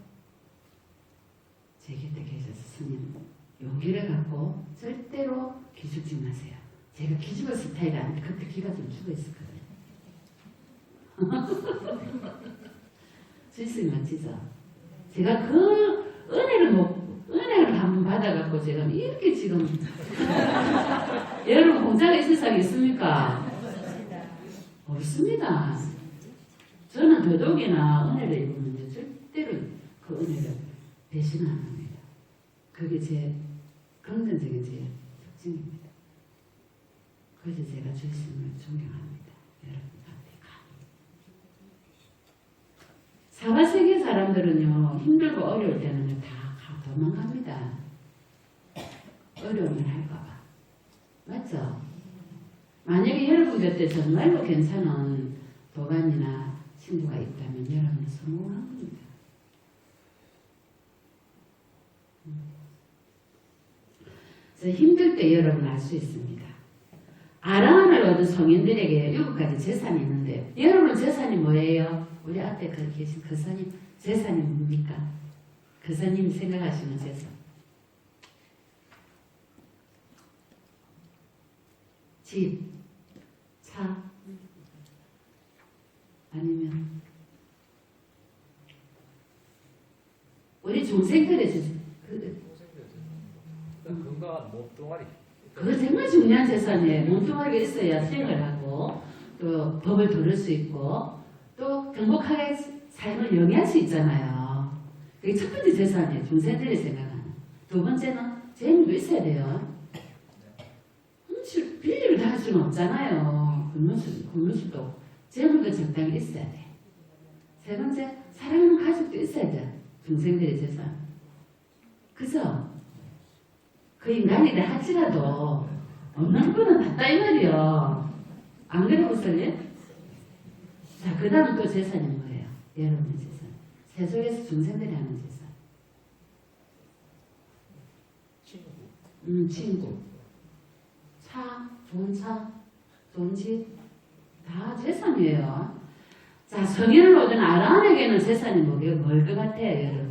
제 곁에 계셔서 스님 용기를 갖고 절대로 기죽지 마세요. 제가 기죽을 스타일이 아닌데 그때 기가 좀 죽어 있었거든요. 주지스님 멋지죠? 제가 그 은혜를 한번 받아갖고 제가 이렇게 지금 여러분 공자가 이 세상에 있습니까? 없습니다. 저는 더더욱이나 은혜를 입으면 절대로 그 은혜를 배신 안 합니다. 그게 제 긍정적인 제 특징입니다. 그래서 제가 주님을 존경합니다. 여러분한테 사바세계 사람들은요 힘들고 어려울 때는 다 도망갑니다. 어려움을 할까봐. 맞죠? 만약에 여러분 곁에 정말로 괜찮은 도반이나 친구가 있다면 여러분은 성공한 겁니다. 그래서 힘들 때 여러분 알 수 있습니다. 아라한을 얻은 성인들에게 7가지 재산이 있는데 여러분 재산이 뭐예요? 우리 앞에 계신 거사님 재산이 뭡니까? 거사님 생각하시는 재산. 집, 차, 아니면 우리 중생들의 재산. 건강한 몸뚱아리. 그거 정말 중요한 재산이에요. 몸뚱아리가 있어야 수행을 하고 또 법을 들을 수 있고 또 행복하게 삶을 영위할 수 있잖아요. 그게 첫 번째 재산이에요. 중생들이 생각하는. 두 번째는 재물도 있어야 돼요. 빌리를 다 할 수는 없잖아요. 굶을 수도 없고 재물도 적당히 있어야 돼. 세 번째 사랑하는 가족도 있어야 돼. 중생들의 재산. 그죠? 그 인간이 할지라도 없는 거는 낫다 이 말이요. 안 그래 보살님? 자, 그 다음 또 재산이 뭐예요? 여러분의 재산. 세속에서 중생들이 하는 재산. 친구. 차, 좋은 차, 좋은 집. 다 재산이에요. 자, 성인을 얻은 아라한에게는 재산이 뭘 것 같아요, 여러분?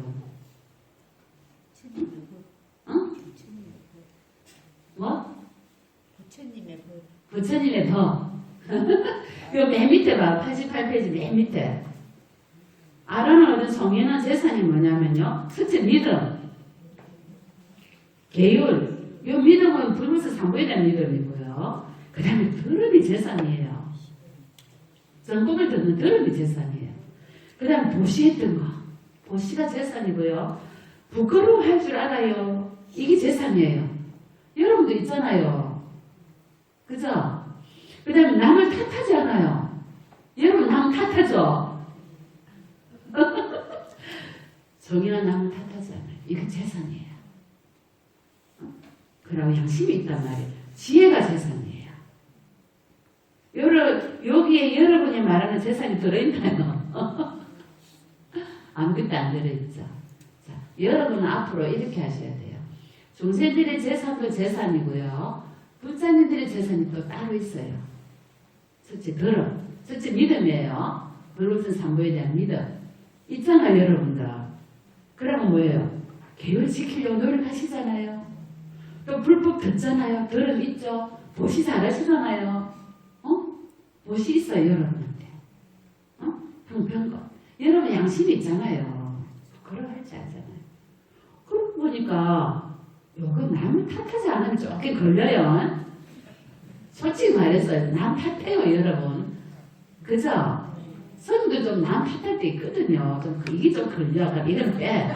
응? 부처님의 더. 요 맨 밑에 봐. 88페이지 맨 밑에. 아론을 얻은 성인한 재산이 뭐냐면요. 첫째 믿음. 계율. 요 믿음은 불무서 상부에 대한 믿음이고요. 그 다음에 들음이 재산이에요. 전법을 듣는 들음이 재산이에요. 그 다음에 보시했던 거. 보시가 재산이고요. 부끄러워할 줄 알아요. 이게 재산이에요. 여러분도 있잖아요. 그죠? 그 다음에 남을 탓하지 않아요. 여러분 남 탓하죠? 정의는 남을 탓하지 않아요. 이건 재산이에요. 그러고 양심이 있단 말이에요. 지혜가 재산이에요. 여기에 여러분이 말하는 재산이 들어있나요? 아무것도 안 들어있죠. 자, 여러분은 앞으로 이렇게 하셔야 돼요. 중생들의 재산도 재산이고요. 불자님들의 재산이 또 따로 있어요. 첫째 들음, 첫째 믿음이에요. 불우선 삼보에 대한 믿음. 있잖아요, 여러분들. 그러면 뭐예요? 계율 지키려고 노력하시잖아요. 또 불법 듣잖아요. 들음 있죠. 보시 잘하시잖아요. 보시 있어요, 여러분한테. 형편껏. 여러분 양심이 있잖아요. 그걸 할 줄 알잖아요. 그러고 보니까 요거 남 탓하지 않으면 조금 걸려요. 솔직히 말해서 남 탓해요, 여러분. 그죠? 선생님도 좀 남 탓할 때 있거든요. 좀 이게 좀 걸려. 이건 빼.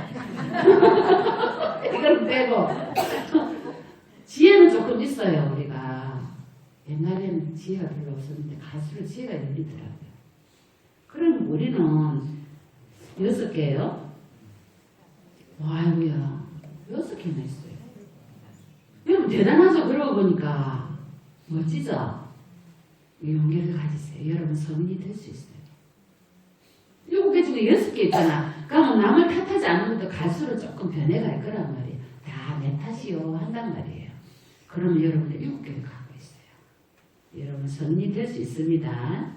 이건 빼고. 지혜는 조금 있어요, 우리가. 옛날에는 지혜가 별로 없었는데 갈수록 지혜가 열리더라고요. 그럼 우리는 6개예요? 와이고야 6개나 있어요. 여러분 대단하죠? 그러고 보니까 멋지죠? 이 용기를 가지세요. 여러분 성인이 될 수 있어요. 7개 중에 6개 있잖아. 그러면 남을 탓하지 않는 것도 갈수록 조금 변해갈 거란 말이에요. 다 내 탓이요 한단 말이에요. 그러면 여러분은 7개를 갖고 있어요. 여러분 성인이 될 수 있습니다.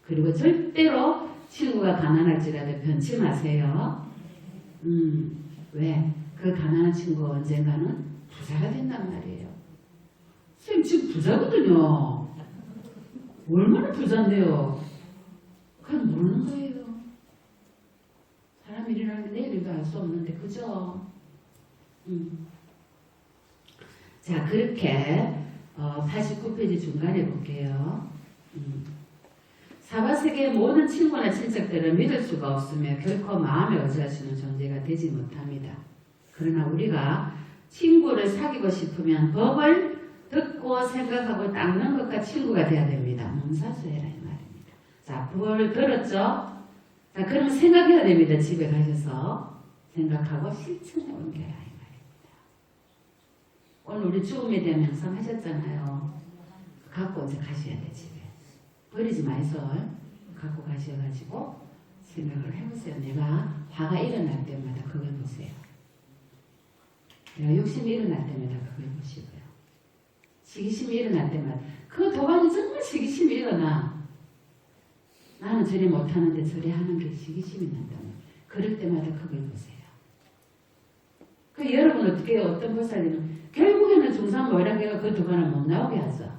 그리고 절대로 친구가 가난할지라도 변치 마세요. 왜? 그 가난한 친구가 언젠가는 부자가 된단 말이에요. 선생님 지금 부자거든요. 얼마나 부자인데요. 그냥 모르는 거예요. 사람 일이라는 게 내일도 알 수 없는데 그죠? 자 그렇게 89페이지 중간에 볼게요. 사바세계의 모든 친구나 친척들을 믿을 수가 없으며 결코 마음에 의지하시는 존재가 되지 못합니다. 그러나 우리가 친구를 사귀고 싶으면 법을 듣고 생각하고 닦는 것과 친구가 돼야 됩니다. 문사수해라 이 말입니다. 자, 법을 들었죠? 자, 그러면 생각해야 됩니다. 집에 가셔서 생각하고 실천에 옮겨라 이 말입니다. 오늘 우리 죽음에 대한 명상하셨잖아요. 갖고 이제 가셔야 돼 집에. 버리지 마이소. 갖고 가셔가지고 생각을 해보세요. 내가 화가 일어날 때마다 그걸 보세요. 내가 욕심이 일어날 때마다 그걸 보시고요. 시기심이 일어날 때마다 그 도반이 정말 시기심이 일어나. 나는 저리 못하는데 저리 하는 게 시기심이 난다면 그럴 때마다 그걸 보세요. 그 여러분 어떻게 해요? 어떤 보살님은 결국에는 중상모략계가 그 도반을 못 나오게 하죠.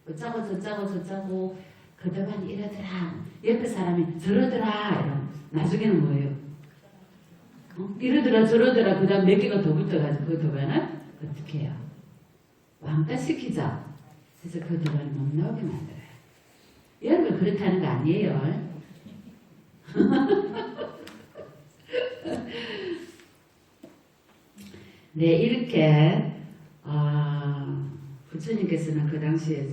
어쩌고 저쩌고 저쩌고 그 도반이 이러더라. 옆에 사람이 저러더라. 이런. 나중에는 뭐예요? 이러더라 저러더라. 그 다음 몇 개가 더 붙어가지고 그 도반을 어떻게 해요? 왕따 시키자. 그래서 그 도반을 못 나오게 만들어요. 여러분 그렇다는 거 아니에요. 네, 이렇게 부처님께서는 그 당시에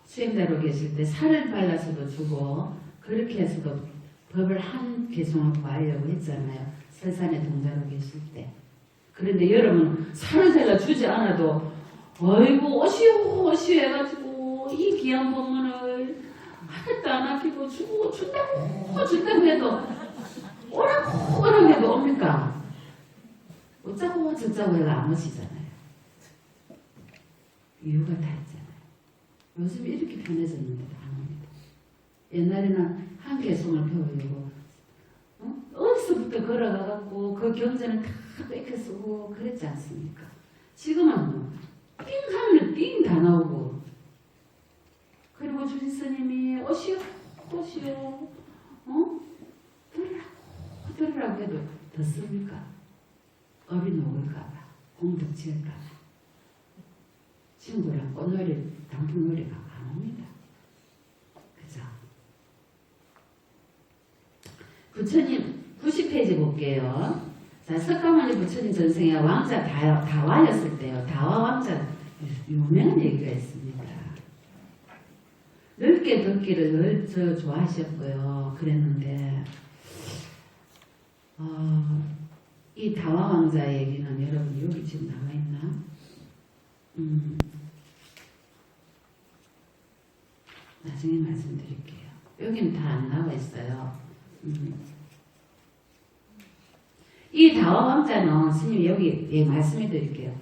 수행자로 계실 때 살을 발라서도 주고 그렇게 해서도 법을 한 개송을 구하려고 했잖아요. 설산의 동자로 계실 때. 그런데 여러분 살을 잘라 주지 않아도 어이구 오시오 해가지고 이 귀한 법문을 하나도 안 아끼고 주고 준다고 해도 오라고 해도 옵니까? 어쩌고 저쩌고 해도 안 오시잖아요. 이유가 다 있잖아요. 요즘 이렇게 편해졌는데도 안 옵니다. 옛날에는 한 개송을 배우려고 어디서부터 걸어가갖고 그 경전을 다 뺏겨 쓰고 그랬지 않습니까? 지금은 삥 하면 삥 다 나오고 주신 스님이 오시오 들으라고 해도 듣습니까? 업이 녹을까봐, 공덕 지을까봐. 친구랑 꽃놀이, 단풍놀이가 안 옵니다. 그죠? 부처님 90페이지 볼게요. 자, 석가모니 부처님 전생에 왕자 다화였을 때요. 다화 왕자 유명한 얘기가 있습니다. 넓게 듣기를 늘 저 좋아하셨고요. 그랬는데 이 다화 왕자 얘기는 여러분 여기 지금 나와 있나? 나중에 말씀드릴게요. 여기는 다 안 나와 있어요. 이 다화 왕자는 스님 여기 말씀해 드릴게요.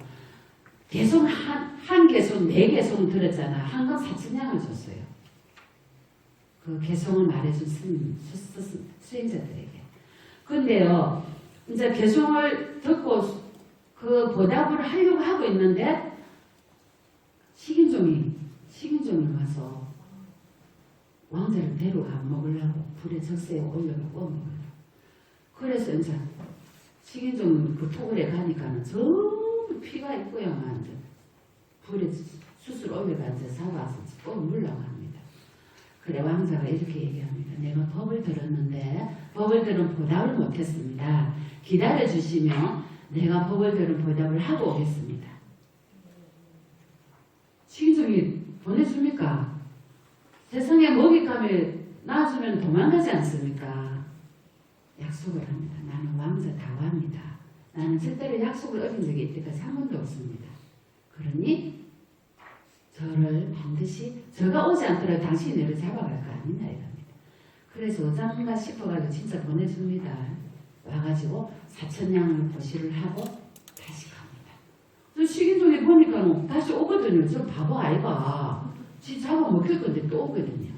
개송 한 개송 4개송 들었잖아. 한강 4,000냥을 줬어요. 그 개송을 말해준 수행자들에게. 근데요, 이제 개송을 듣고 그 보답을 하려고 하고 있는데 식인종이 와서 왕자를 데려가 먹으려고 불에 적세에 올려놓고 먹으려고. 그래서 이제 식인종 그 토굴에 가니까는 전부 피가 있고요. 완전 불에 숯을 올려가 이제 잡아서 또 물라고 합니다. 그래 왕자가 이렇게 얘기합니다. 내가 법을 들었는데 법을 들은 보답을 못했습니다. 기다려주시면 내가 법을 들은 보답을 하고 오겠습니다. 식인종이 보내줍니까? 세상에 먹잇감을 낳아주면 도망가지 않습니까? 약속을 합니다. 나는 왕자 다화입니다. 나는 절대로 약속을 어긴 적이 이때까지 한 번도 없습니다. 그러니 저를 반드시 저가 오지 않더라도 당신이 내를 잡아갈 거 아니냐 이럽니다. 그래서 어쩐가 싶어가지고 진짜 보내줍니다. 와가지고 4,000냥을 보시를 하고 다시 갑니다. 저 식인종이 보니까 다시 오거든요. 저 바보 아이가 지 잡아먹힐 건데 또 오거든요.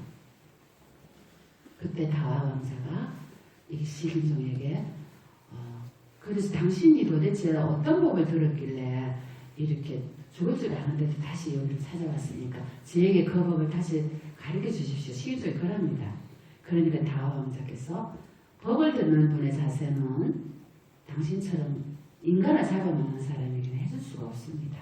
그때 다화 왕자가 이 식인종에게 그래서 당신이 도대체 어떤 법을 들었길래 이렇게 죽을 줄 아는데도 다시 여기를 찾아왔으니까 저에게 그 법을 다시 가르쳐 주십시오. 식인종이 그럽니다. 그러니까 다화 왕자께서 법을 듣는 분의 자세는 당신처럼 인간을 잡아먹는 사람에게는 해줄 수가 없습니다.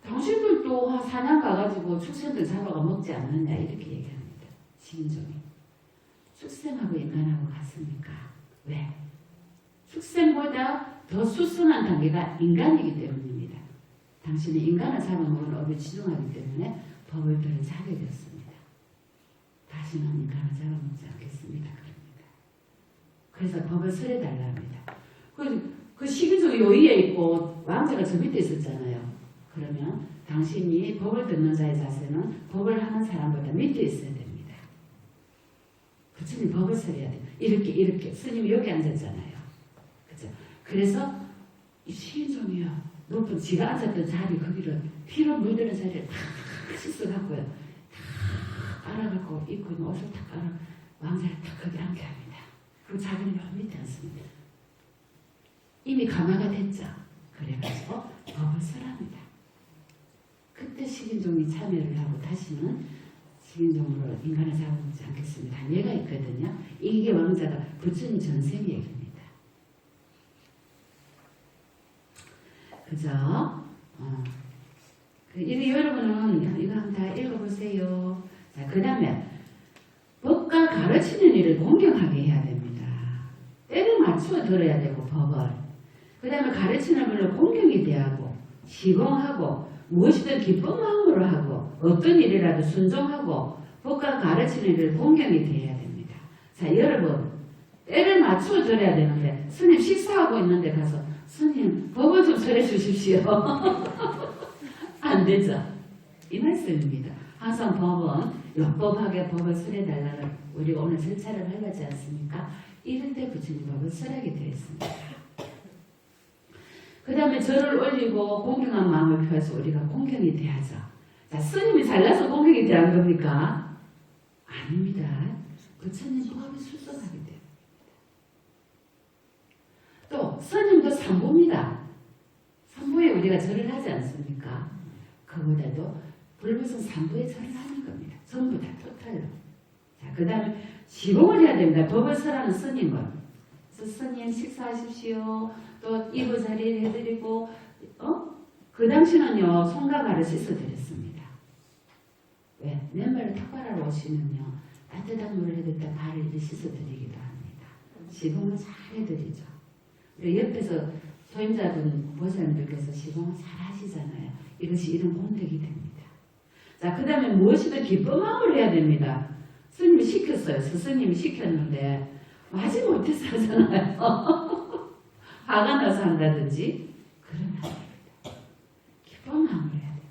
당신들도 사냥 가가지고 축생들 잡아가 먹지 않느냐 이렇게 얘기합니다. 식인종이. 축생하고 인간하고 같습니까? 왜? 축생보다 더 수순한 단계가 인간이기 때문입니다. 당신이 인간을 잡아먹은 업에 치중하기 때문에 법을 들은 자격이었습니다. 다시는 인간을 잡아먹지 않겠습니다. 그럽니다. 그래서 법을 설해달라 합니다. 그 식인종이 요 위에 있고 왕자가 저 밑에 있었잖아요. 그러면 당신이 법을 듣는 자의 자세는 법을 하는 사람보다 밑에 있어야 됩니다. 부처님 법을 설해야 돼요. 이렇게 스님이 여기 앉았잖아요. 그죠? 그래서 이 식인종이요. 높은 지가 앉았던 자리 거기를 피로 물드는 자리를 다 씻어갖고요. 다 깔아갖고 입고 있는 옷을 다 깔아 왕자를 딱 거기 앉게 합니다. 그 자기는 요 밑에 앉습니다. 이미 감화가 됐죠. 그래가지고 법을 설합니다. 그때 식인종이 참여를 하고 다시는 식인종으로 인간을 잡아먹지 않겠습니다. 한 예가 있거든요. 이게 왕자가 부처님 전생 얘기입니다. 그죠? 여러분은 이거 한번 다 읽어보세요. 자, 그 다음에 법과 가르치는 일을 공경하게 해야 됩니다. 때를 맞추어 들어야 되고 법을. 그 다음에 가르치는 일을 공경이 대하고 시공하고 무엇이든 기쁜 마음으로 하고 어떤 일이라도 순종하고 법과 가르치는 일을 공경이 되어야 됩니다. 자, 여러분 때를 맞추어 들어야 되는데 스님 식사하고 있는데 가서 스님 법을 좀 설해 주십시오. 안 되죠. 이 말씀입니다. 항상 법은 역법하게 법을 설해달라는 우리가 오늘 절차를 밟았지 않습니까? 이럴 때 부처님 법을 설하게 되어 있습니다. 그 다음에 절을 올리고 공경한 마음을 표해서 우리가 공경이 돼야죠. 자, 스님이 잘나서 공경이 돼야 한 겁니까? 아닙니다. 부처님 법에 출석하게 돼요. 또 스님도 삼부입니다. 삼부에 우리가 절을 하지 않습니까? 그보다도 불보선 삼부에 절을 하는 겁니다. 전부 다 토탈로. 자, 그 다음에 시공을 해야 됩니다. 법을 설하는 스님은. 그래서 스님 식사하십시오. 또 이부 자리를 해드리고, 그 당시는요, 손과 발을 씻어드렸습니다. 왜? 맨발을 탁발하러 오시면요, 따뜻한 물을 해드렸다 발을 이렇게 씻어드리기도 합니다. 시공을 잘 해드리죠. 그리고 옆에서 소임자분 보살님들께서 시공을 잘 하시잖아요. 이것이 이런功德이 됩니다. 자, 그 다음에 무엇이든 기쁜 마음으로 해야 됩니다. 스님이 시켰어요. 스승님이 시켰는데 하지 못해서 하잖아요. 화가 나서 한다든지 그러면 안 됩니다. 기쁜 마음으로 해야 됩니다.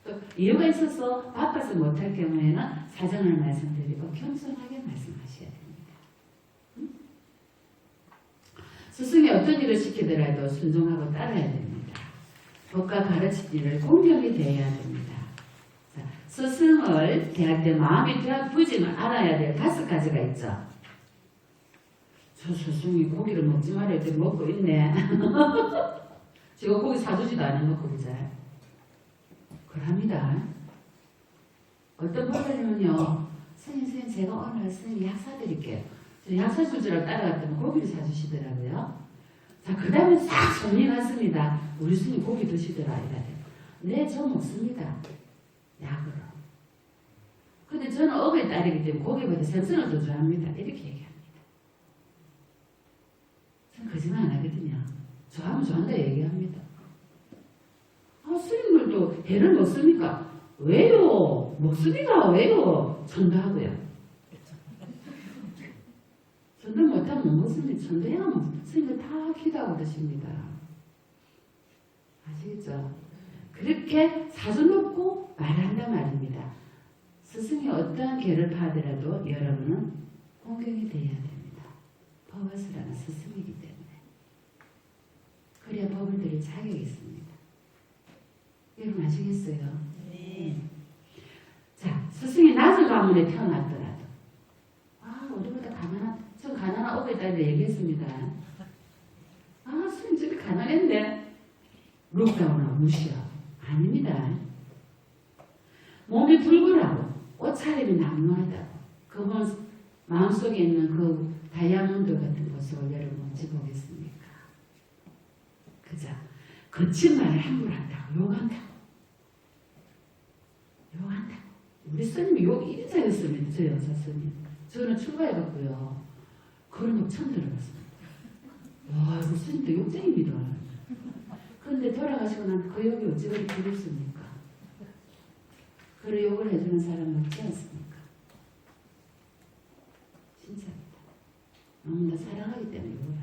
또 이유가 있어서 바빠서 못할 경우에는 사정을 말씀드리고 겸손하게 말씀하셔야 됩니다. 스승이 어떤 일을 시키더라도 순종하고 따라야 됩니다. 법과 가르칠 일을 공경이 대해야 됩니다. 자, 스승을 대할 때 마음이 부짐을 알아야 될 5가지가 있죠. 저 스승이 고기를 먹지 말아야 돼 먹고 있네. 제가 고기 사주지도 않아놓고 그죠? 그럽니다. 어떤 보살님은요, 스님 제가 오늘 스님 약 사드릴게요. 약 사줄 줄 알고 따라갔더니 고기를 사주시더라고요. 자, 그 다음에 싹 손이 갔습니다. 우리 스님 고기 드시더라 이래요. 네, 저 먹습니다. 약으로. 근데 저는 업의 딸이기 때문에 고기보다 생선을 더 좋아합니다. 이렇게 얘기합니다. 저는 거짓말 안 하거든요. 좋아하면 좋아한다 얘기합니다. 아, 스님들도 해를 먹습니까? 왜요? 먹습니다. 왜요? 전도하고요. 전도 못하면 못 먹습니다. 전도해야만 스님들 다 기도하고 드십니다. 아시겠죠? 그렇게 사주놓고 말한단 말입니다. 스승이 어떠한 계를 파더라도 여러분은 공경이 되어야 됩니다. 법을 설하는 스승이기 때문에. 그래야 법을 들을 자격이 있습니다. 여러분 아시겠어요? 네. 자, 스승이 낮은 가문에 태어났더라도 우리보다 전 가난한 어부에 딸들 얘기했습니다. 스님 저기 가난했네. 룩다운하고 무시하고. 아닙니다. 몸이 불굴하고 옷차림이 남루하다고. 그분 마음속에 있는 그 다이아몬드 같은 모습을 여러분 언제 보겠습니까? 그죠? 거친 말을 함부로 한다고. 욕한다고. 우리 스님이 욕 1인자였습니다. 저 여사 스님. 저는 출가해갖고요. 그런 욕 처음 들어봤습니다. 와, 이거 스님도 욕쟁입니다. 그런데 돌아가시고 난 그 욕이 어찌 그리 부럽습니까? 그런 욕을 해주는 사람 없지 않습니까? 진짜입니다. 너무나 사랑하기 때문에 욕을 합니다.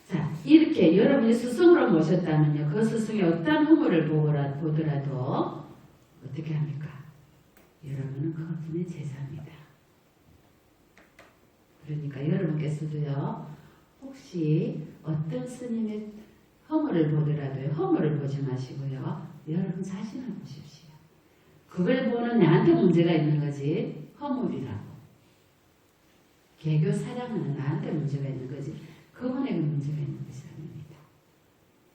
자, 이렇게 여러분이 스승으로 모셨다면요. 그 스승이 어떤 허물을 보더라도 어떻게 합니까? 여러분은 그분의 제자입니다. 그러니까 여러분께서도요. 혹시 어떤 스님의 허물을 보더라도요. 허물을 보지 마시고요. 여러분 자신을 보십시오. 그걸 보는 나한테 문제가 있는 거지 허물이라고. 개교 사랑은 나한테 문제가 있는 거지 그분에게 문제가 있는 것이 아닙니다.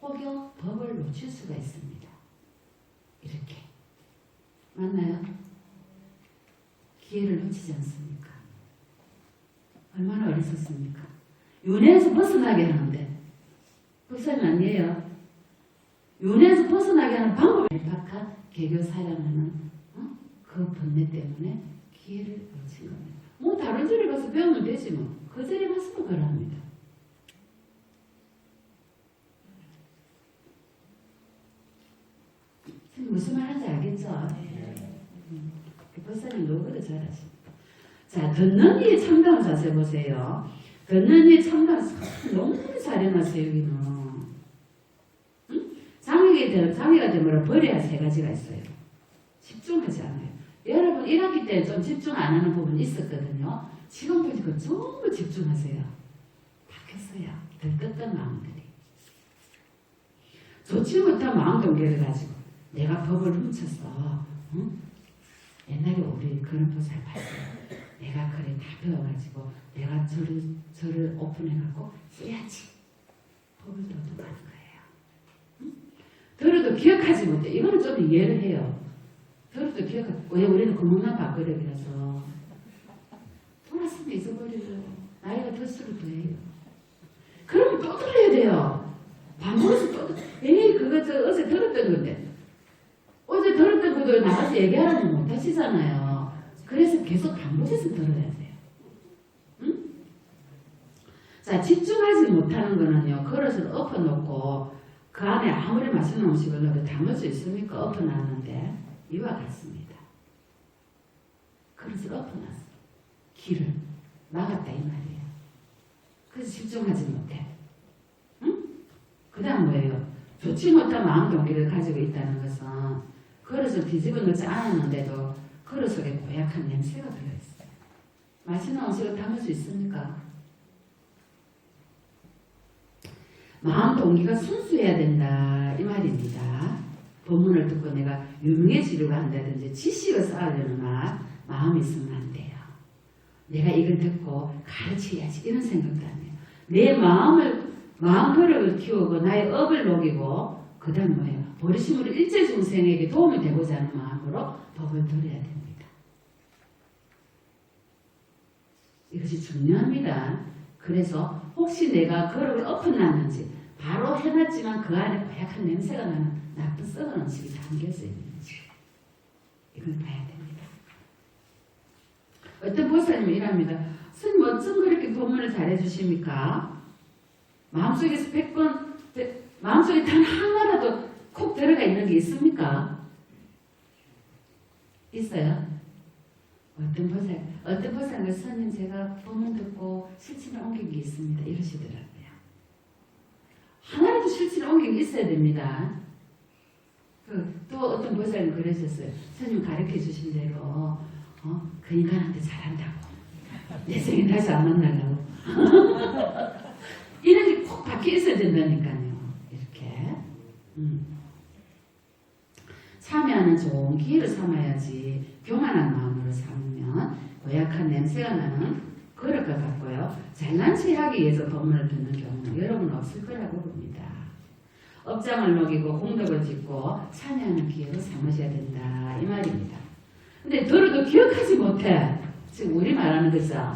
혹여 법을 놓칠 수가 있습니다. 이렇게. 맞나요? 기회를 놓치지 않습니까? 얼마나 어리석습니까? 윤회에서 벗어나게 하는데 불쌍이 아니에요. 윤회에서 벗어나게 하는 방법을 얄팍한 개교 사랑하는 그 번뇌 때문에 기회를 놓친 겁니다. 뭐 다른 절에 가서 배우면 되지 뭐. 그 절에 가서도 그럽니다. 무슨 말 하는지 알겠죠? 법사님 너무도 잘하십니다. 자, 듣는 이의 참다운 자세 보세요. 듣는 이의 참다운 자세 너무 잘해놨어요. 여기는. 응? 장애가 되면 버려야 3가지가 있어요. 집중하지 않아요. 여러분 1학기 때 좀 집중 안 하는 부분이 있었거든요. 지금 보니까 전부 집중하세요. 바뀌었어요. 들떴던 마음들이. 좋지 못한 마음 동기를 가지고 내가 법을 훔쳤어. 응? 옛날에 우리 그런 보살 봤어요. 내가 그래 다 배워가지고 내가 저를 오픈해갖고 써야지. 법을 도둑하는 거예요. 응? 들어도 기억하지 못해. 이거는 좀 이해를 해요. 들어도 기억하고, 왜 우리는 구멍난 밥그릇이라서 돌았으면 잊어버리고 나이가 들수록 더해요. 그러면 또 들어야 돼요. 반복해서 또 에이 그거 저 어제 들었던 건데 어제 들었던 것도 나가서 얘기하라면 못 하시잖아요. 그래서 계속 반복해서 들어야 돼요. 응? 자, 집중하지 못하는 거는요, 그릇을 엎어놓고 그 안에 아무리 맛있는 음식을 넣어도 담을 수 있습니까? 엎어놨는데 이와 같습니다. 그릇을 엎어놨어. 길을 막았다 이 말이에요. 그래서 집중하지 못해. 응? 그 다음 뭐예요? 좋지 못한 마음 동기를 가지고 있다는 것은 그릇을 뒤집어 놓지 않았는데도 그릇 속에 고약한 냄새가 들어있어요. 맛있는 음식을 담을 수 있습니까? 마음 동기가 순수해야 된다 이 말입니다. 본문을 듣고 내가 유명해지려고 한다든지 지식을 쌓으려는 마음이 있으면 안 돼요. 내가 이걸 듣고 가르쳐야지 이런 생각도 안 해요. 내 마음 버릇을 키우고 나의 업을 녹이고 그 다음 뭐예요? 버리심으로 일제중생에게 도움이 되고자 하는 마음으로 법을 들어야 됩니다. 이것이 중요합니다. 그래서 혹시 내가 그릇을 엎어놨는지 바로 해놨지만 그 안에 고약한 냄새가 나는 나쁜 썩은 음식이 담겨져 있는지 이걸 봐야 됩니다. 어떤 보살님은 이랍니다. 스님 어쩜 그렇게 법문을 잘해주십니까? 마음속에서 100번 마음속에 단 하나라도 콕 들어가 있는 게 있습니까? 있어요? 어떤 보살님은 스님 제가 법문 듣고 실천을 옮긴 게 있습니다. 이러시더라고요. 하나라도 실천을 옮긴 게 있어야 됩니다. 또 어떤 보살님은 그러셨어요. 스님 가르쳐 주신 대로 그 인간한테 잘한다고 내 생에 다시 안 만나려고 이런 게 꼭 박혀 있어야 된다니까요. 이렇게 참여하는 좋은 기회를 삼아야지 교만한 마음으로 삼으면 고약한 냄새가 나는 그릇과 같고요. 잘난 체하기 위해서 법문을 듣는 경우는 여러분 없을 거라고 봅니다. 업장을 녹이고 공덕을 짓고 참여하는 기회로 삼으셔야 된다 이 말입니다. 근데 들어도 기억하지 못해. 지금 우리 말하는 거죠.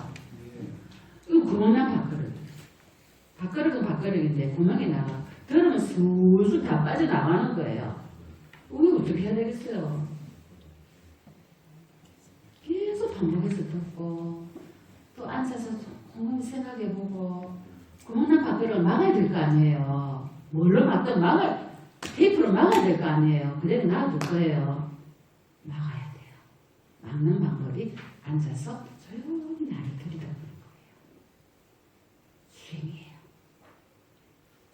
이거 구멍난 밥그릇. 밥그릇은 밥그릇인데 구멍이 나가. 들으면 술술 다 빠져나가는 거예요. 이거 어떻게 해야 되겠어요? 계속 반복해서 듣고 또 앉아서 곰곰이 생각해보고 구멍난 밥그릇을 막아야 될 거 아니에요. 뭘로 막든 테이프로 막아야 될 거 아니에요. 그대로 놔둘 거예요. 막아야 돼요. 막는 방법이 앉아서 조용히 나를 들여다보는 거예요.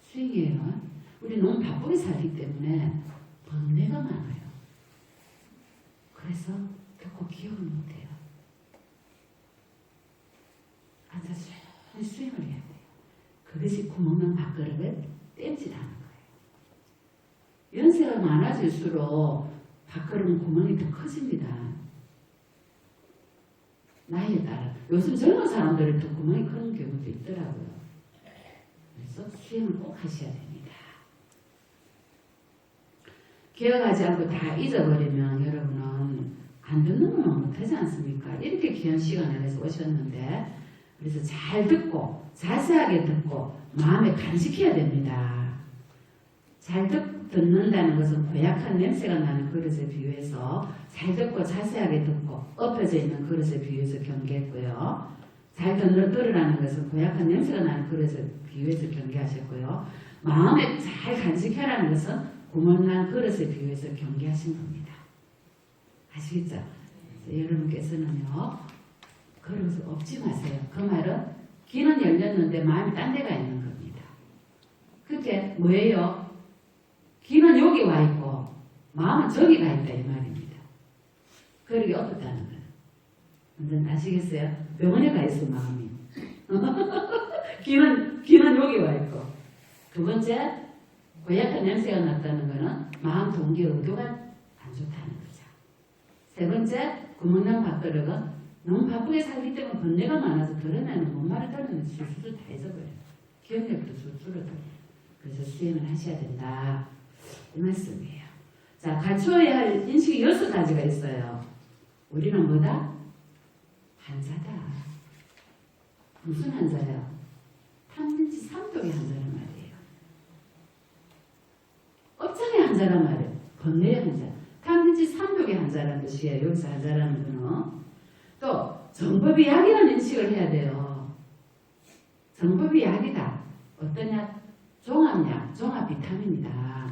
수행이에요. 우리 너무 바쁘게 살기 때문에 번뇌가 많아요. 그래서 듣고 기억을 못해요. 앉아서 조용히 수행을 해야 돼요. 그것이 구멍난 밥그릇을 땜질하는 거예요. 연세가 많아질수록 밥그릇은 구멍이 더 커집니다. 나이에 따라. 요즘 젊은 사람들은 또 구멍이 큰 경우도 있더라고요. 그래서 수행을 꼭 하셔야 됩니다. 기억하지 않고 다 잊어버리면 여러분은 안 듣는 것만 못하지 않습니까? 이렇게 귀한 시간을 내서 오셨는데 그래서 잘 듣고 자세하게 듣고 마음에 간직해야 됩니다. 잘 듣는다는 것은 고약한 냄새가 나는 그릇에 비유해서 잘 듣고 자세하게 듣고 엎혀져 있는 그릇에 비유해서 경계했고요. 잘 들으라는 것은 고약한 냄새가 나는 그릇에 비유해서 경계하셨고요. 마음에 잘 간직하라는 것은 구멍난 그릇에 비유해서 경계하신 겁니다. 아시겠죠? 여러분께서는요. 그릇을 엎지 마세요. 그 말은 귀는 열렸는데 마음이 딴 데가 있는 겁니다. 그게 뭐예요? 귀는 여기 와 있고 마음은 저기 가 있다 이 말입니다. 그러게 엎었다는 거예요. 완전 아시겠어요? 병원에 가 있어 마음이. 귀는 여기 와 있고. 두 번째, 고약한 냄새가 났다는 거는 마음 동기 의도가 안 좋다는 거죠. 세 번째, 구멍난 밥그릇은 너무 바쁘게 살기 때문에 번뇌가 많아서 드러내는 뭔 말을 드러내는 술술 다 잊어버려요. 기억력도 줄어들어요. 그래서 수행을 하셔야 된다. 이 말씀이에요. 자, 갖추어야 할 인식이 6가지가 있어요. 우리는 뭐다? 한자다. 무슨 한자야? 탐진치 삼독의 한자란 말이에요. 업장의 한자란 말이에요. 번뇌의 한자. 탐진치 삼독의 한자라는 뜻이에요. 여기서 한자라는 거는. 또 정법이 약이라는 인식을 해야 돼요. 정법이 약이다. 어떠냐? 종합약, 종합 비타민이다.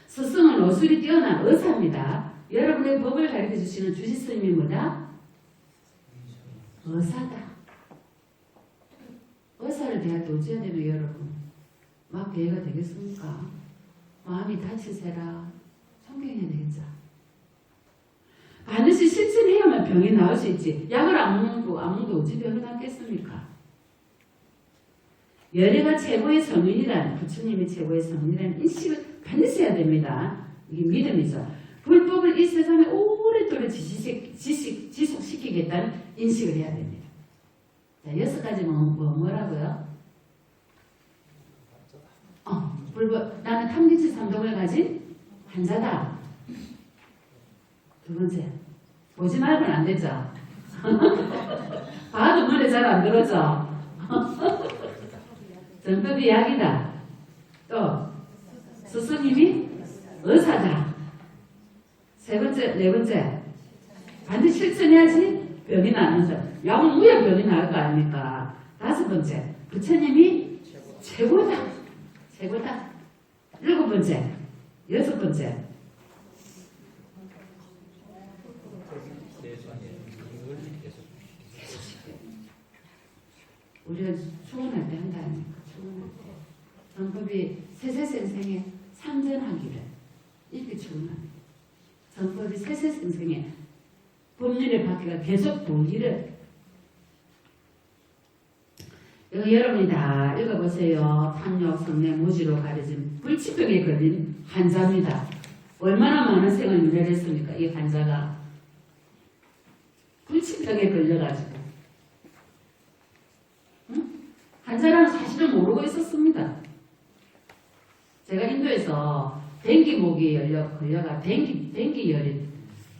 스승은 어술이 뛰어난 의사입니다. 여러분의 법을 가르쳐 주시는 주시 스님이 뭐다? 의사다. 의사를 대할 때 어찌해야 되면 여러분 막 대해가 되겠습니까? 마음이 다치세라. 존경해야 되겠죠. 반드시 실천해야만 병이 나을 수 있지. 약을 안 먹어도 어찌 병이 낫겠습니까? 열애가 최고의 성인이란, 부처님이 최고의 성인이라는 인식을 반드시 해야 됩니다. 이게 믿음이죠. 불법을 이 세상에 오랫동안 지속시키겠다는 인식을 해야 됩니다. 자, 6가지 뭐라고요? 불법, 나는 탐진치 삼독을 가진 한자다. 두 번째, 보지 말고는 안 되죠. 봐도 눈에 잘 안 들어져. 정법이 약이다. 또 스승님이 의사다. 세 번째, 네 번째, 반드시 실천해야지 병이 나는 사. 약은 무야 병이 나을 거 아닙니까? 5번째, 부처님이 최고다. 최고다. 7번째, 6번째. 우리가 추원할 때 한다니까. 추원할 때. 정법이 세세생생에 상전하기를 이렇게 추원합니다. 정법이 세세생생에 법률의 바퀴가 계속 돌기를. 이거 여러분이 다 읽어보세요. 탐욕, 성내, 무지로 가려진 불치병에 걸린 환자입니다. 얼마나 많은 생을 유래했습니까? 이 환자가 불치병에 걸려가지고 환자라는 사실을 모르고 있었습니다. 제가 인도에서 댕기목이 걸려가 댕기열이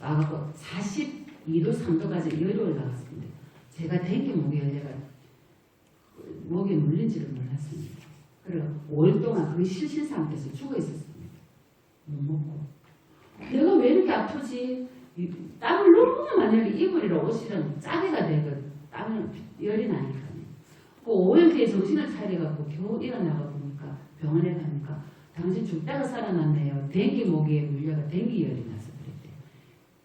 와갖고 42도 3도까지 열이 올라갔습니다. 제가 댕기목이 열려가 목에 물린지를 몰랐습니다. 그리고 5일 동안 거의 실신 상태에서 죽어 있었습니다. 못 먹고. 내가 왜 이렇게 아프지? 땀을 너무 많이 흘리 이불이랑 옷이랑 짜게가 되고 땀을 열이 나니까. 그 5일 뒤에 정신을 차려갖고 겨우 일어나가 보니까 병원에 가니까 당신 죽다가 살아났네요. 댕기목에 물려가 댕기열이 나서 그랬대요.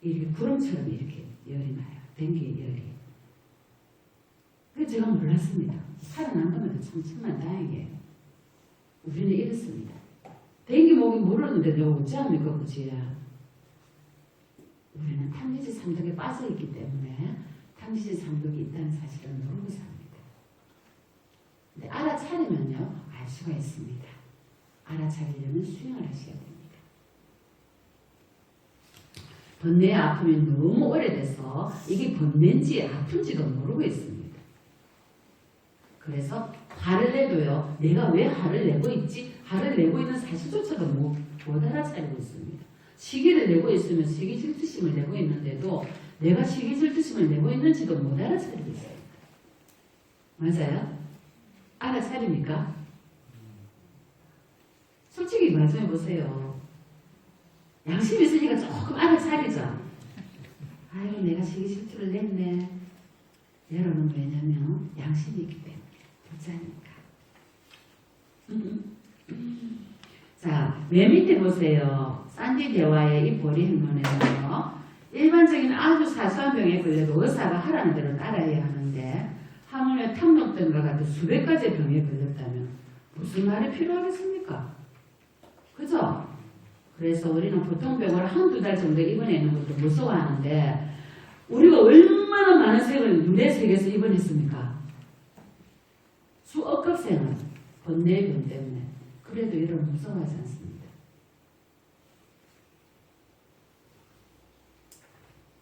이렇게 구름처럼 이렇게 열이 나요. 댕기열이. 그래서 제가 몰랐습니다. 살아난 것만 참 천만다행이에요. 우리는 이렇습니다. 댕기목이 모르는데 너 어찌합니까 그지야. 우리는 탐지지 삼독에 빠져있기 때문에 탐지지 삼독이 있다는 사실을 모르고 삽니다. 근데 알아차리면요 알 수가 있습니다. 알아차리려면 수행을 하셔야 됩니다. 번뇌의 아픔이 너무 오래돼서 이게 번뇌인지 아픈지도 모르고 있습니다. 그래서 화를 내도요 내가 왜 화를 내고 있지? 화를 내고 있는 사실조차도 못 알아차리고 있습니다. 시기를 내고 있으면 시기 질투심을 내고 있는데도 내가 시기 질투심을 내고 있는지도 못 알아차리고 있어요. 맞아요? 알아차립니까? 솔직히 말씀해보세요. 양심이 있으니까 조금 알아차리죠. 아이고 내가 시기 질투를 냈네. 여러분 왜냐면 양심이 있기 때문에 부자니까. 자, 맨 밑에 보세요. 산디 대화의 이 보리 행론에는요. 일반적인 아주 사소한 병에 걸려도 의사가 하라는 대로 따라야 하는데 하물며 탐욕 등과 같은 수백 가지의 병에 걸렸다면 무슨 말이 필요하겠습니까? 그죠? 그래서 우리는 보통 병을 한두 달 정도 입원해 있는 것도 무서워하는데 우리가 얼마나 많은 생을 눈의 세계에서 입원했습니까? 수억급 생을 번뇌의 병 때문에. 그래도 여러분 무서워하지 않습니다.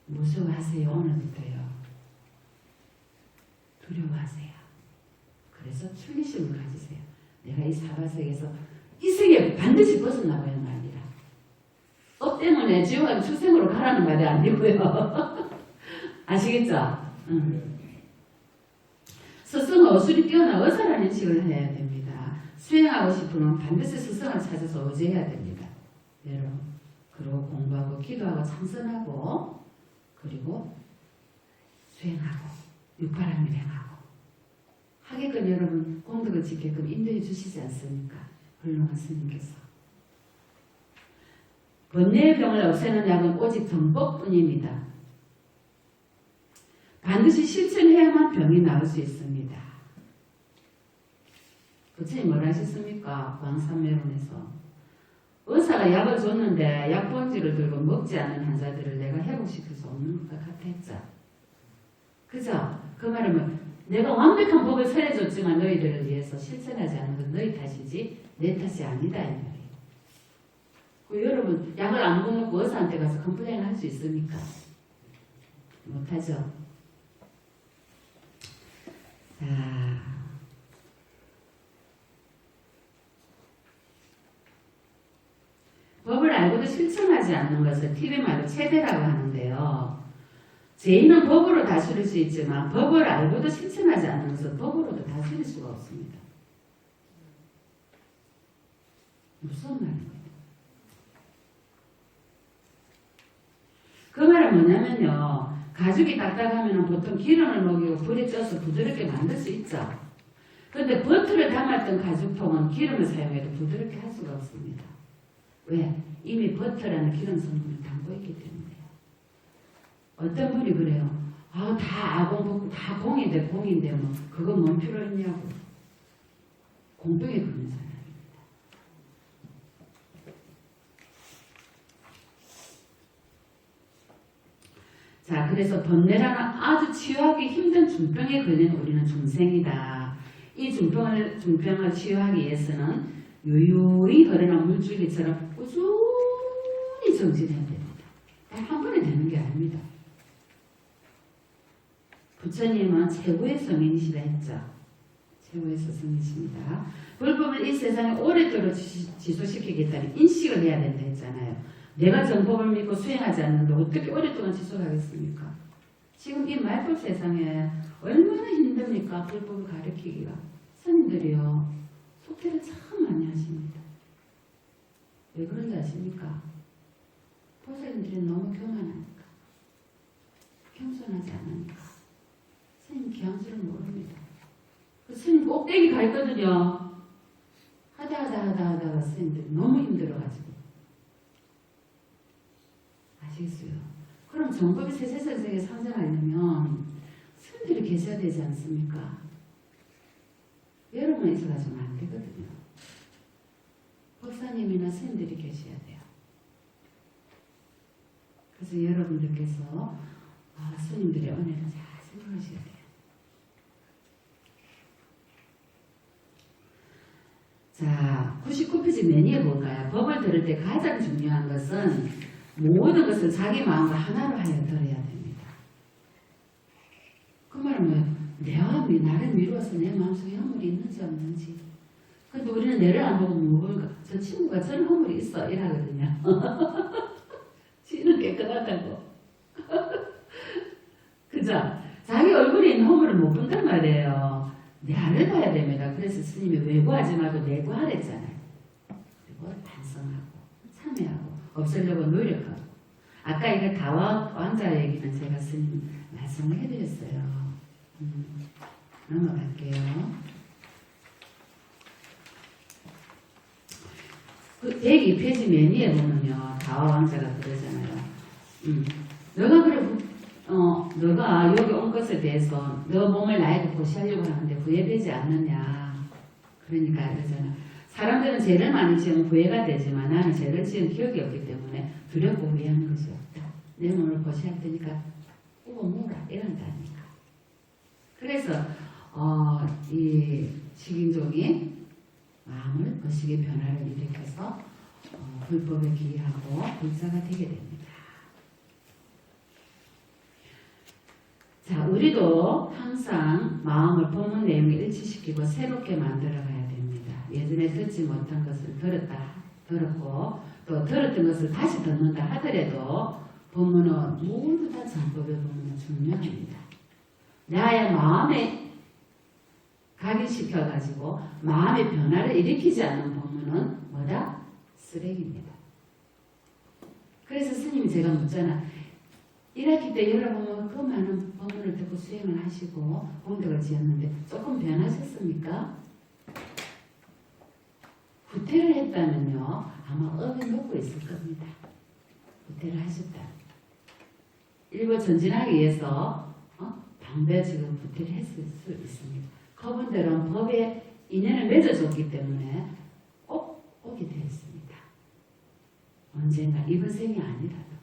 무서워하세요. 오늘부터요. 두려워하세요. 그래서 출리심을 가지세요. 내가 이 사바세계에서 이 세계 반드시 벗어나봐야 합니다. 때문에 지옥은 출생으로 가라는 말이 아니고요. 아시겠죠? 스승은 어술이 뛰어난 의사라는 인식을 해야 됩니다. 수행하고 싶으면 반드시 스승을 찾아서 의지해야 됩니다. 여러분. 그리고 공부하고 기도하고 참선하고 그리고 수행하고 육바람 일행하고 하게끔 여러분 공덕을 지게끔 인도해 주시지 않습니까? 훌륭한 스님께서. 번뇌의 병을 없애는 약은 오직 정법뿐입니다. 반드시 실천해야만 병이 나을 수 있습니다. 부처님 뭐라 하셨습니까? 광산매론에서 의사가 약을 줬는데 약봉지를 들고 먹지 않는 환자들을 내가 회복시킬 수 없는 것 같아 했죠. 그죠? 그 말은 내가 완벽한 법을 설해줬지만 너희들을 위해서 실천하지 않는 건 너희 탓이지 내 탓이 아니다 이 말이에요. 그 여러분 약을 안 먹고 의사한테 가서 컴플레인 할 수 있습니까? 못하죠. 자, 법을 알고도 실천하지 않는 것을 TV 말로 체대라고 하는데요. 죄인은 법으로 다스릴 수 있지만 법을 알고도 실천하지 않는 것은 법으로도 다스릴 수가 없습니다. 무슨 말인가요? 그 말은 뭐냐면요. 가죽이 딱딱하면 보통 기름을 먹이고 불에 쪄서 부드럽게 만들 수 있죠. 그런데 버터를 담았던 가죽통은 기름을 사용해도 부드럽게 할 수가 없습니다. 왜? 이미 버터라는 기름 성분을 담고 있기 때문에요. 어떤 분이 그래요. 다 아공, 다 공인데 뭐 그거 뭔 필요 있냐고. 공병에 걸린 사람입니다. 자, 그래서 번뇌라는 아주 치유하기 힘든 중병에 걸린 우리는 중생이다. 이 중병을 치유하기 위해서는 유유히 흐르는 물줄기처럼 꾸준히 정진해야 됩니다. 한 번에 되는 게 아닙니다. 부처님은 최고의 성인이시라 했죠. 최고의 스승이십니다. 불법을 이 세상에 오랫도록 지속시키겠다는 인식을 해야 된다 했잖아요. 내가 정법을 믿고 수행하지 않는데 어떻게 오랫동안 지속하겠습니까? 지금 이 말법 세상에 얼마나 힘듭니까? 불법을 가르치기가. 스님들이요. 속태를 참 많이 하십니다. 왜 그런지 아십니까? 보살님들이 너무 교만하니까. 겸손하지 않으니까. 스님 귀한 줄을 모릅니다. 그 스님 꼭대기 가 있거든요. 하다가 스님들이 너무 힘들어가지고. 아시겠어요? 그럼 정법이 세세세세에 상장하려면 스님들이 계셔야 되지 않습니까? 여러분 있어가지고는 안 되거든요. 법사님이나 스님들이 계셔야 돼요. 그래서 여러분들께서 스님들의 은혜를 잘 생각하셔야 돼요. 자, 99페이지 매니에 볼까요? 법을 들을 때 가장 중요한 것은 모든 것을 자기 마음과 하나로 하여 들어야 됩니다. 그 말은 뭐예요? 내가 나를 미루어서 내 마음속에 허물이 있는지 없는지. 근데 우리는 내를 안 보고 뭔가 저 친구가 저런 허물이 있어 이러거든요. 지는 깨끗하다고. 그죠? 자기 얼굴에 있는 허물을 못 본단 말이에요. 내를 봐야 됩니다. 그래서 스님이 외고하지 말고 내고하랬잖아요. 그리고 반성하고 참여하고 없애려고 노력하고. 아까 이거 다와 왕자 얘기는 제가 스님 말씀을 해드렸어요. 넘어갈게요. 그 102페이지 매니에 보면요. 다와 왕자가 그러잖아요. 너가 그래, 너가 여기 온 것에 대해서 너 몸을 나에게 고시하려고 하는데 후회되지 않느냐. 그러니까 그러잖아. 사람들은 죄를 많이 지으면 후회가 되지만 나는 죄를 지은 기억이 없기 때문에 두렵고 후회하는 것이 없다. 내 몸을 고시할 테니까 꾸고 모으라 이런다니까. 그래서 이 식인종이 마음을 거시기 변화를 일으켜서 불법에 기하고 불사가 되게 됩니다. 자, 우리도 항상 마음을 본문 내용에 일치시키고 새롭게 만들어 가야 됩니다. 예전에 듣지 못한 것을 들었다 들었고 또 들었던 것을 다시 듣는다 하더라도 법문은 모두 다 정법의 법문은 중요합니다. 나의 마음에 각인시켜가지고 마음의 변화를 일으키지 않는 법문은 뭐다? 쓰레기입니다. 그래서 스님이 제가 묻잖아. 1학기 때 여러분 그 많은 법문을 듣고 수행을 하시고 공덕을 지었는데 조금 변하셨습니까? 구태를 했다면요 아마 업에 놓고 있을 겁니다. 구태를 하셨다. 일부 전진하기 위해서 방배 지금 구태를 했을 수 있습니다. 그분들은 법에 인연을 맺어줬기 때문에 꼭 오게 되었습니다. 언젠가 이번 생이 아니라도.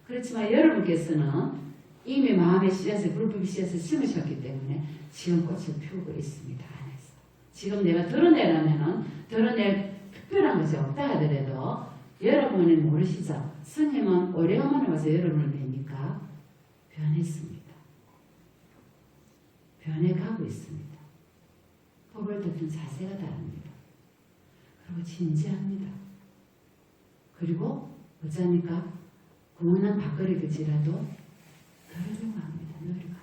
그렇지만 여러분께서는 이미 마음의 씨앗을 불법의 씨앗을 심으셨기 때문에 지금 꽃을 피우고 있습니다. 안에서. 지금 내가 드러내려면은 드러낼 특별한 것이 없다 하더라도 여러분이 모르시죠? 스님은 오래간만에 와서 여러분을 뵈니까 변했습니다. 변해가고 있습니다. 법을 듣는 자세가 다릅니다. 그리고 진지합니다. 그리고 어쩌니까 구원한 밥그릇일지라도 들으려고 합니다. 노력합니다.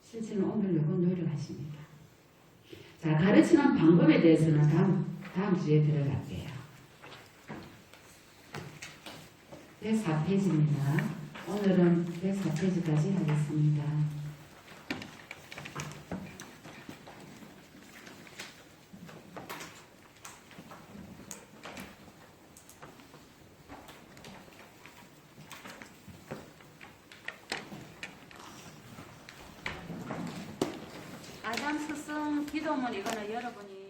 실제로 오늘려고 노력하십니다. 자, 가르치는 방법에 대해서는 다음 주에 들어갈게요. 104페이지입니다. 오늘은 104페이지까지 하겠습니다. 아담 스승 기도문 이거는 여러분이